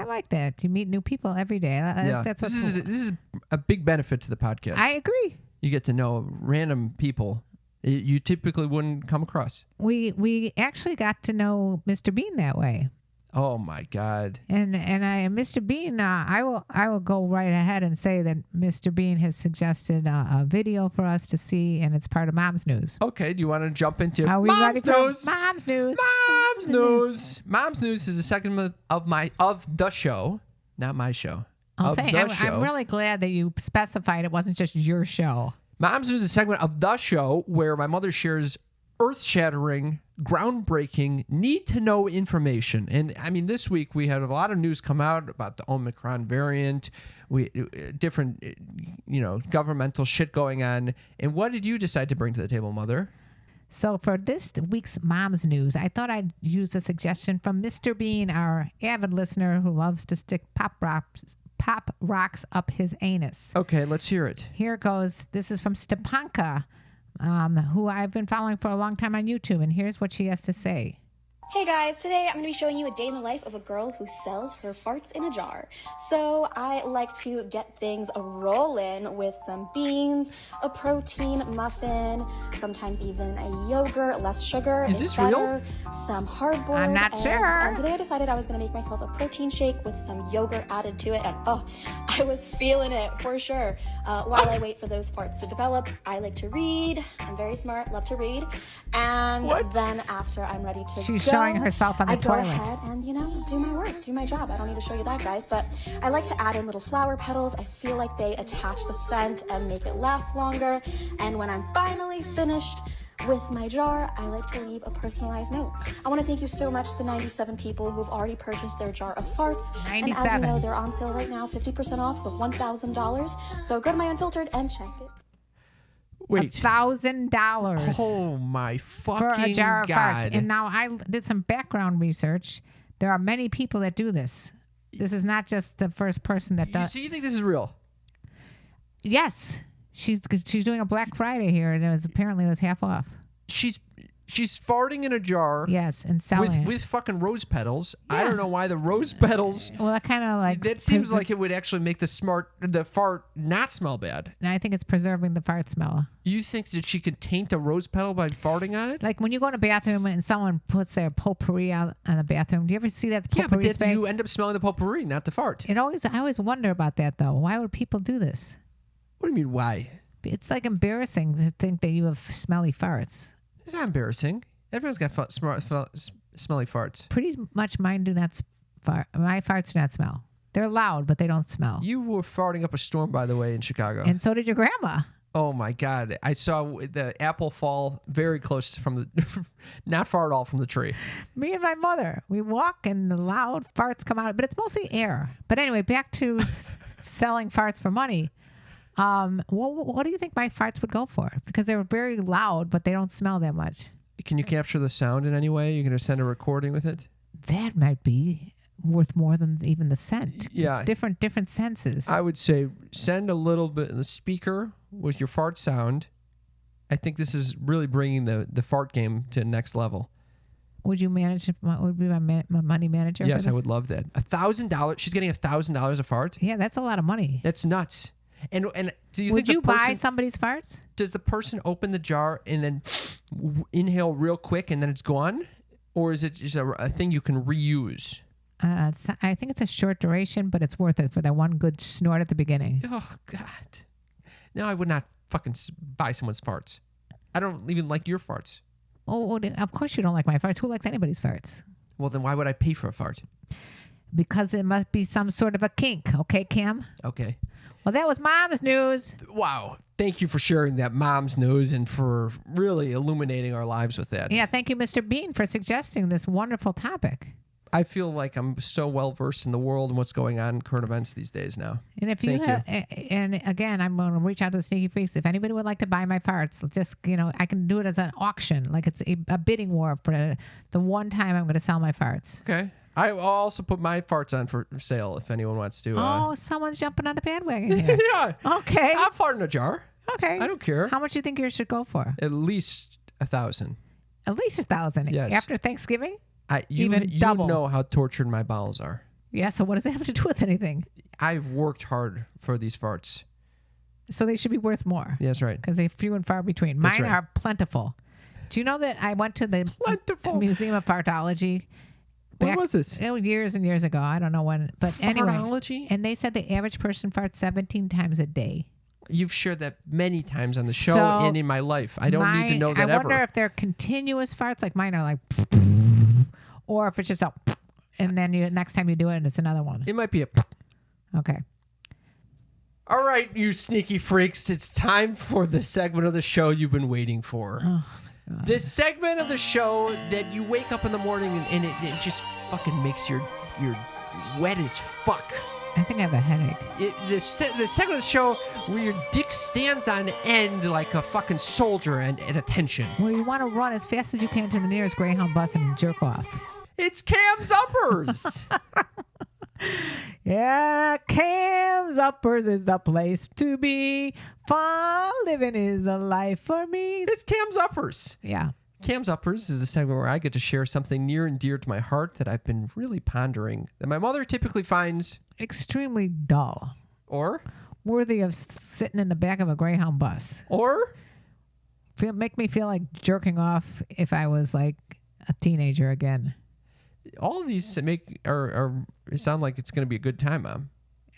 like that. You meet new people every day. That's what this is a big benefit to the podcast. I agree. You get to know random people you typically wouldn't come across. We actually got to know Mr. Bean that way. Oh my God. And Mr. Bean, I will go right ahead and say that Mr. Bean has suggested a video for us to see, and it's part of Mom's News. Okay, do you want to jump into Are we ready Mom's for News? Mom's News? Mom's News. Mom's News is a segment of the show, not my show. Oh, of the show. I'm really glad that you specified it wasn't just your show. Mom's News is a segment of the show where my mother shares earth-shattering, groundbreaking, need-to-know information. And I mean, this week we had a lot of news come out about the Omicron variant, different, governmental shit going on. And what did you decide to bring to the table, Mother? So for this week's Mom's News, I thought I'd use a suggestion from Mr. Bean, our avid listener who loves to stick pop rocks up his anus. Okay, let's hear it. Here it goes. This is from Stepanka, who I've been following for a long time on YouTube, and here's what she has to say. Hey guys, today I'm going to be showing you a day in the life of a girl who sells her farts in a jar. So I like to get things rolling with some beans, a protein muffin, sometimes even a yogurt, less sugar. Is this real? Some hard-boiled I'm not eggs. sure. And today I decided I was going to make myself a protein shake with some yogurt added to it. And oh, I was feeling it for sure. While I wait for those farts to develop, I like to read. I'm very smart, love to read. And What? then after I'm ready to She's go, showing herself on the I toilet. go ahead and, do my work, do my job. I don't need to show you that, guys, but I like to add in little flower petals. I feel like they attach the scent and make it last longer. And when I'm finally finished with my jar, I like to leave a personalized note. I want to thank you so much to the 97 people who've already purchased their jar of farts. 97. And as you know, they're on sale right now, 50% off of $1,000. So go to my Unfiltered and check it. Wait. $1,000 Oh my for fucking a jar of God. farts. And now I did some background research. There are many people that do this. This is not just the first person that does. So you think this is real? Yes, she's doing a Black Friday here, and it was half off. She's farting in a jar Yes, and selling it. with fucking rose petals. I Yeah. don't know why the rose petals. Well, that kind of like That seems like it would actually make the fart not smell bad. And I think it's preserving the fart smell. You think that she could taint a rose petal by farting on it? Like when you go in a bathroom and someone puts their potpourri out on the bathroom. Do you ever see that yeah, but potpourri then spray? you end up smelling the potpourri, not the fart. I always wonder about that though. Why would people do this? What do you mean, why? It's like embarrassing to think that you have smelly farts. It's not embarrassing. Everyone's got smelly farts. Pretty much mine do not fart. My farts do not smell. They're loud, but they don't smell. You were farting up a storm, by the way, in Chicago. And so did your grandma. Oh my God! I saw the apple fall very close from the, not far at all from the tree. Me and my mother, we walk and the loud farts come out, but it's mostly air. But anyway, back to selling farts for money. What do you think my farts would go for? Because they're very loud, but they don't smell that much. Can you capture the sound in any way? You're gonna send a recording with it? That might be worth more than even the scent. Yeah. It's different senses. I would say send a little bit in the speaker with your fart sound. I think this is really bringing the fart game to the next level. Would you manage? Would be my money manager? for Yes, I this? would love that. $1,000. She's getting $1,000 a fart. Yeah, that's a lot of money. That's nuts. And do you Would think you the person, buy somebody's farts? does the person open the jar and then inhale real quick and then it's gone, or is it just a thing you can reuse? I think it's a short duration, but it's worth it for that one good snort at the beginning. Oh God! No, I would not fucking buy someone's farts. I don't even like your farts. Oh, of course you don't like my farts. Who likes anybody's farts? Well, then why would I pay for a fart? Because it must be some sort of a kink. Okay, Cam? Okay. Well, that was Mom's News. Wow. Thank you for sharing that mom's news and for really illuminating our lives with that. Yeah, thank you, Mr. Bean, for suggesting this wonderful topic. I feel like I'm so well versed in the world and what's going on in current events these days now. And if you Thank have, and again, I'm going to reach out to the Sneaky Freaks. If anybody would like to buy my farts, just, I can do it as an auction. Like it's a bidding war for the one time I'm going to sell my farts. Okay. I'll also put my farts on for sale if anyone wants to. Oh, someone's jumping on the bandwagon here. Yeah. Okay. I'll fart in a jar. Okay. I don't care. How much do you think yours should go for? At least 1,000. At least 1,000. Yes. After Thanksgiving? You Even you double. know how tortured my bowels are. Yeah, so what does that have to do with anything? I've worked hard for these farts. So they should be worth more. Yeah, that's right. Because they're few and far between. That's Mine right. are plentiful. Do you know that I went to the Plentiful. Museum of Fartology? When was this? Years and years ago. I don't know when. But anyway. Fartology? And they said the average person farts 17 times a day. You've shared that many times on the show So and in my life. I don't need to know that I ever. wonder if they're continuous farts like mine are like, or if it's just a, and then next time you do it, it's another one. It might be a. Okay. All right, you sneaky freaks. It's time for the segment of the show you've been waiting for. Oh, This segment of the show that you wake up in the morning and it just fucking makes your wet as fuck. I think I have a headache. The segment of the show where your dick stands on end like a fucking soldier and at attention. Well, you want to run as fast as you can to the nearest Greyhound bus and jerk off. It's Cam's Uppers. Yeah, Cam's Uppers is the place to be. Fun living is a life for me. It's Cam's Uppers. Yeah. Cam's Uppers is the segment where I get to share something near and dear to my heart that I've been really pondering that my mother typically finds Extremely dull. or Worthy of sitting in the back of a Greyhound bus. Make me feel like jerking off if I was like a teenager again. all of these make or sound like it's going to be a good time, Mom.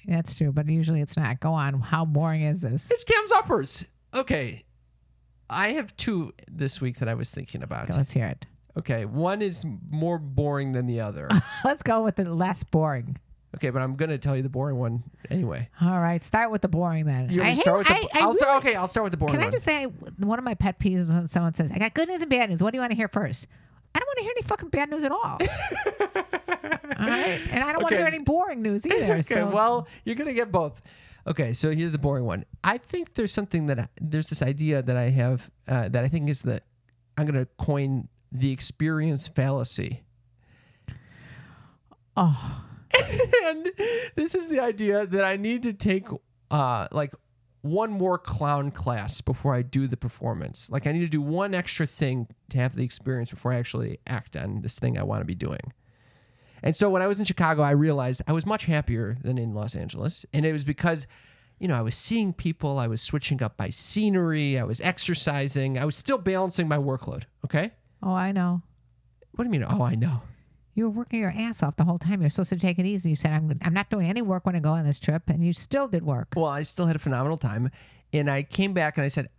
That's true, but usually it's not. Go on. How boring is this? It's Cam's Uppers. Okay. I have two this week that I was thinking about. Okay, let's hear it. Okay, one is more boring than the other. Let's go with the less boring. Okay, but I'm going to tell you the boring one anyway. All right, start with the boring then. You want to start with I'll start with the boring Can one. I just say one of my pet peeves is when someone says, I got good news and bad news. What do you want to hear first? I don't want to hear any fucking bad news at all. All right? And I don't want to hear any boring news either. Okay, so. well, you're going to get both. Okay, so here's the boring one. I think there's something there's this idea that I have that I think is I'm going to coin the experience fallacy. Oh. And this is the idea that I need to take like one more clown class before I do the performance. Like I need to do one extra thing to have the experience before I actually act on this thing I want to be doing. And so when I was in Chicago, I realized I was much happier than in Los Angeles. And it was because, I was seeing people, I was switching up my scenery, I was exercising, I was still balancing my workload. Okay? Oh, I know. What do you mean? Oh, I know. You were working your ass off the whole time. You're supposed to take it easy. You said, I'm not doing any work when I go on this trip. And you still did work. Well, I still had a phenomenal time. And I came back and I said,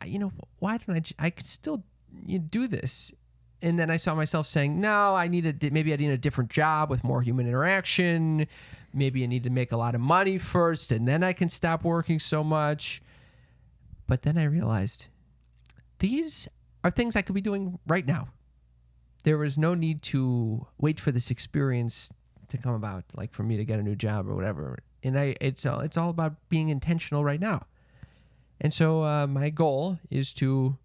why don't I could still do this. And then I saw myself saying, no, maybe I need a different job with more human interaction. Maybe I need to make a lot of money first and then I can stop working so much. But then I realized these are things I could be doing right now. There was no need to wait for this experience to come about, like for me to get a new job or whatever. And it's all about being intentional right now. And so my goal is to,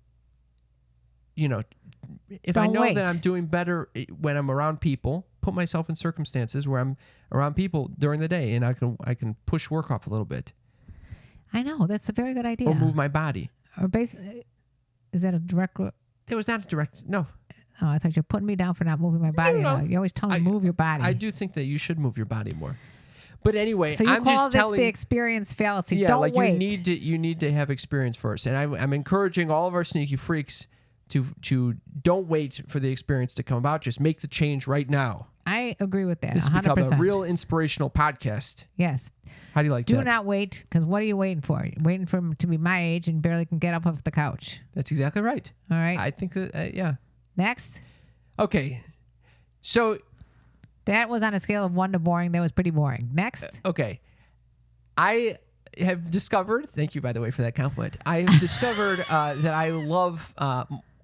if I know that I'm doing better when I'm around people, put myself in circumstances where I'm around people during the day, and I can push work off a little bit. I know. That's a very good idea. Or move my body. Or basically, is that a direct? It was not a direct. No. Oh, I thought you were putting me down for not moving my body. No. You always tell me move your body. I do think that you should move your body more. But anyway, so I'm call just this telling the experience fallacy. Yeah, Don't like wait. you need to have experience first. And I'm encouraging all of our sneaky freaks to don't wait for the experience to come about. Just make the change right now. I agree with that. This 100%. has become a real inspirational podcast. Yes. How do you like Do that? not wait, because what are you waiting for? You're waiting for him to be my age and barely can get up off the couch. That's exactly right. All right. I think that, yeah. Next. Okay. So. That was on a scale of 1 to boring. That was pretty boring. Next. Okay. I have discovered, thank you, by the way, for that compliment. I have discovered that I love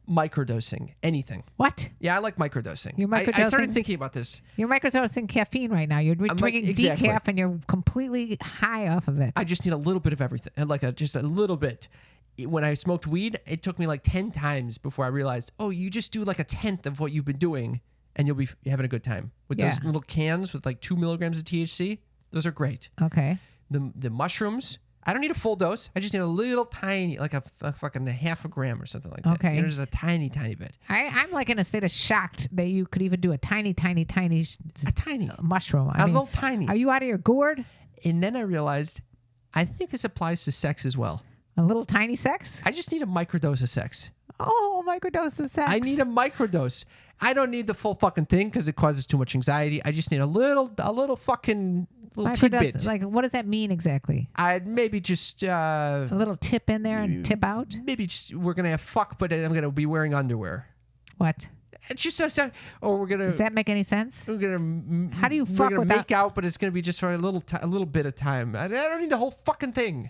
microdosing anything. What? Yeah, I like microdosing. You're I microdosing? started thinking about this. You're microdosing caffeine right now. You're drinking exactly. decaf and you're completely high off of it. I just need a little bit of everything, just a little bit. When I smoked weed, it took me like 10 times before I realized, oh, you just do like a tenth of what you've been doing and you'll be having a good time. With those little cans with like 2 milligrams of THC, those are great. Okay. The mushrooms, I don't need a full dose. I just need a little tiny, like a fucking half a gram or something like that. Okay. Just a tiny, tiny bit. I'm like in a state of shocked that you could even do a tiny mushroom. I mean, little tiny. Are you out of your gourd? And then I realized, I think this applies to sex as well. A little tiny sex? I just need a microdose of sex. Oh, microdose of sex. I need a microdose. I don't need the full fucking thing because it causes too much anxiety. I just need a little fucking little tidbit. Like, what does that mean exactly? I'd maybe just a little tip in there and tip out. Maybe just we're gonna have fuck, but I'm gonna be wearing underwear. What? It's just or we're gonna. Does that make any sense? We're gonna. How do you we're fuck gonna without? make out, but it's gonna be just for a little bit of time. I don't need the whole fucking thing.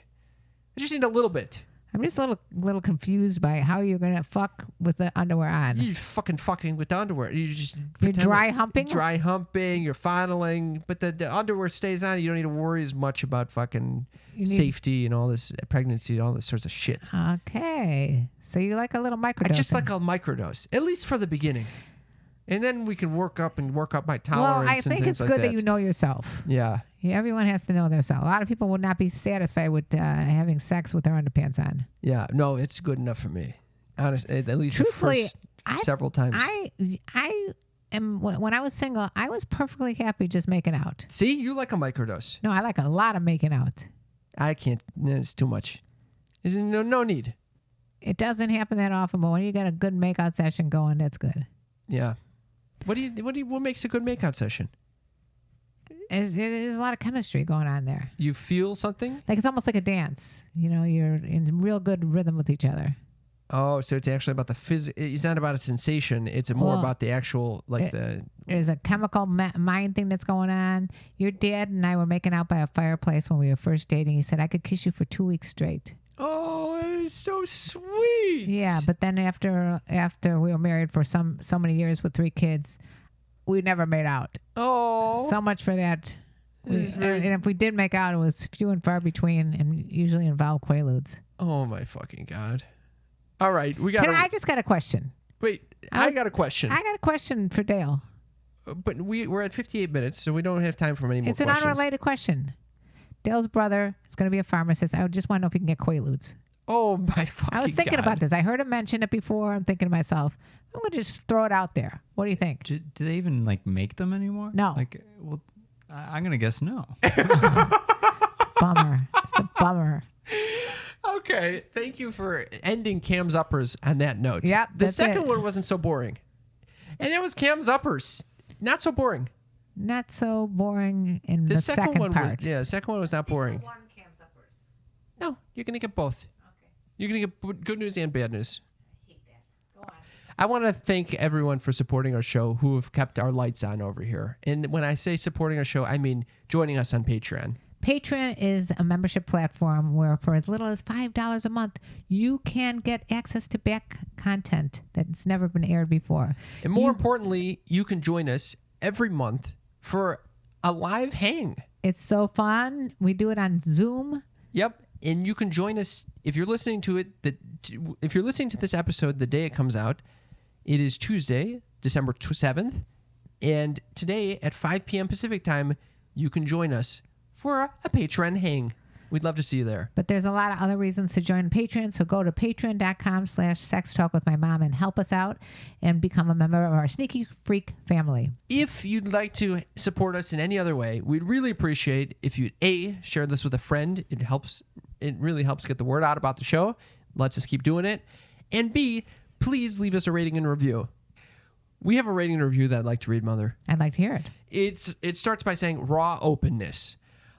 I just need a little bit. I'm just a little confused by how you're gonna fuck with the underwear on. You're fucking with the underwear. You just You're pretend dry humping? Dry humping. You're fondling, but the underwear stays on. You don't need to worry as much about fucking safety and all this pregnancy, all this sorts of shit. Okay, so you like a little microdose? I just like a microdose, at least for the beginning, and then we can work up my tolerance. Well, I and think things it's like good that you know yourself. Yeah. Yeah, everyone has to know themselves. A lot of people would not be satisfied with having sex with their underpants on. Yeah. No, it's good enough for me. Honestly, at least the Truthfully, first several times. I am when I was single, I was perfectly happy just making out. See, you like a microdose. No, I like a lot of making out. I can't. It's too much. There's no need. It doesn't happen that often, but when you got a good makeout session going, that's good. Yeah. What makes a good makeout session? There's a lot of chemistry going on there. You feel something? Like it's almost like a dance. You know, you're in real good rhythm with each other. Oh, so it's actually about the It's not about a sensation. It's more about the actual, There's a chemical mind thing that's going on. Your dad and I were making out by a fireplace when we were first dating. He said, I could kiss you for 2 weeks straight. Oh, that is so sweet. Yeah, but then after we were married for so many years with 3 kids, we never made out. Oh. So much for that. And if we did make out, it was few and far between and usually involved Quaaludes. Oh, my fucking God. All right. I just got a question. Wait, I got a question. I got a question for Dale. But we're at 58 minutes, so we don't have time for any more questions. It's an unrelated question. Dale's brother is going to be a pharmacist. I just want to know if he can get Quaaludes. Oh, my fucking God. I was thinking about this. I heard him mention it before. I'm thinking to myself, I'm going to just throw it out there. What do you think? Do they even make them anymore? No. Well, I'm gonna guess no. Bummer. It's a bummer. Okay, thank you for ending Cam's Uppers on that note. Yep, the that's second it. one wasn't so boring, and that was Cam's Uppers. Not so boring. Not so boring in the second one part. the second one was not boring. No, you're gonna get both. Okay. You're gonna get good news and bad news. I want to thank everyone for supporting our show who have kept our lights on over here. And when I say supporting our show, I mean joining us on Patreon. Patreon is a membership platform where for as little as $5 a month, you can get access to back content that's never been aired before. And more importantly, you can join us every month for a live hang. It's so fun. We do it on Zoom. Yep. And you can join us if you're listening to it. If you're listening to this episode the day it comes out, it is Tuesday, December 7th. And today at 5 p.m. Pacific time, you can join us for a Patreon hang. We'd love to see you there. But there's a lot of other reasons to join Patreon. So go to patreon.com/sextalkwithmymom and help us out and become a member of our Sneaky Freak family. If you'd like to support us in any other way, we'd really appreciate if you'd share this with a friend. It really helps get the word out about the show. Lets us keep doing it. And B, please leave us a rating and review. We have a rating and review that I'd like to read, Mother. I'd like to hear it. It starts by saying raw openness.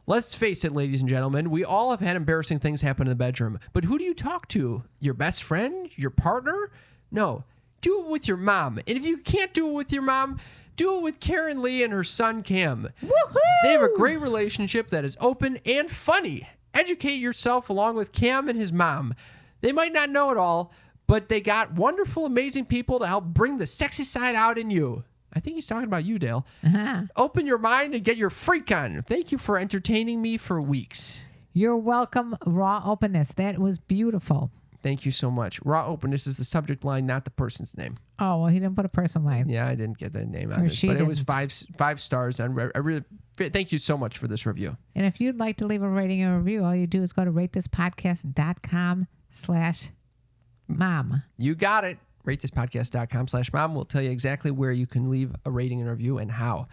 Let's face it, ladies and gentlemen, we all have had embarrassing things happen in the bedroom. But who do you talk to? Your best friend? Your partner? No. Do it with your mom. And if you can't do it with your mom, do it with Karen Lee and her son Cam. Woohoo! They have a great relationship that is open and funny. Educate yourself along with Cam and his mom. They might not know it all, but they got wonderful, amazing people to help bring the sexy side out in you. I think he's talking about you, Dale. Uh-huh. Open your mind and get your freak on. Thank you for entertaining me for weeks. You're welcome, Raw Openness. That was beautiful. Thank you so much. Raw openness is the subject line, not the person's name. Oh, well, he didn't put a person line. Yeah, I didn't get the name out Or of it. she But it was didn't. five stars. And I really thank you so much for this review. And if you'd like to leave a rating or review, all you do is go to ratethispodcast.com/mom. You got it. ratethispodcast.com/mom. We'll tell you exactly where you can leave a rating and review and how.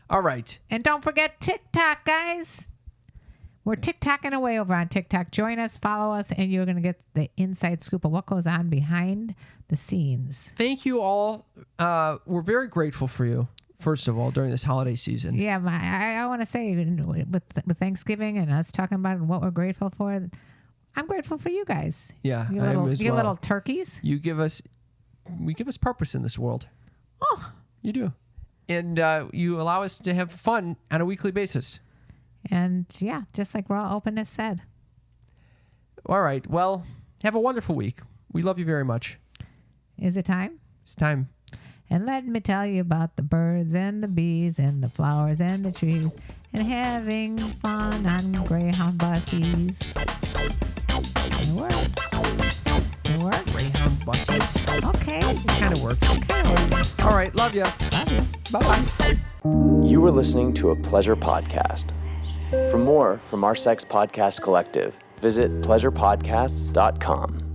All right. And don't forget TikTok, guys. We're TikToking away over on TikTok. Join us, follow us, and you're going to get the inside scoop of what goes on behind the scenes. Thank you all. We're very grateful for you, first of all, during this holiday season. Yeah, I want to say with Thanksgiving and us talking about what we're grateful for, I'm grateful for you guys. Yeah, You I am little, as you well. little turkeys. We give us purpose in this world. Oh, You do. And you allow us to have fun on a weekly basis. and yeah, just like Raw Openness said. All right. Well, Have a wonderful week. We love you very much. Is it time? It's time. And let me tell you about the birds and the bees and the flowers and the trees and having fun on Greyhound buses. It works. It works. Greyhound buses. Okay. It kind of works. Okay. All right. Love you. Love you. Bye-bye. You were listening to a Pleasure Podcast. For more from our Sex Podcast Collective, visit pleasurepodcasts.com.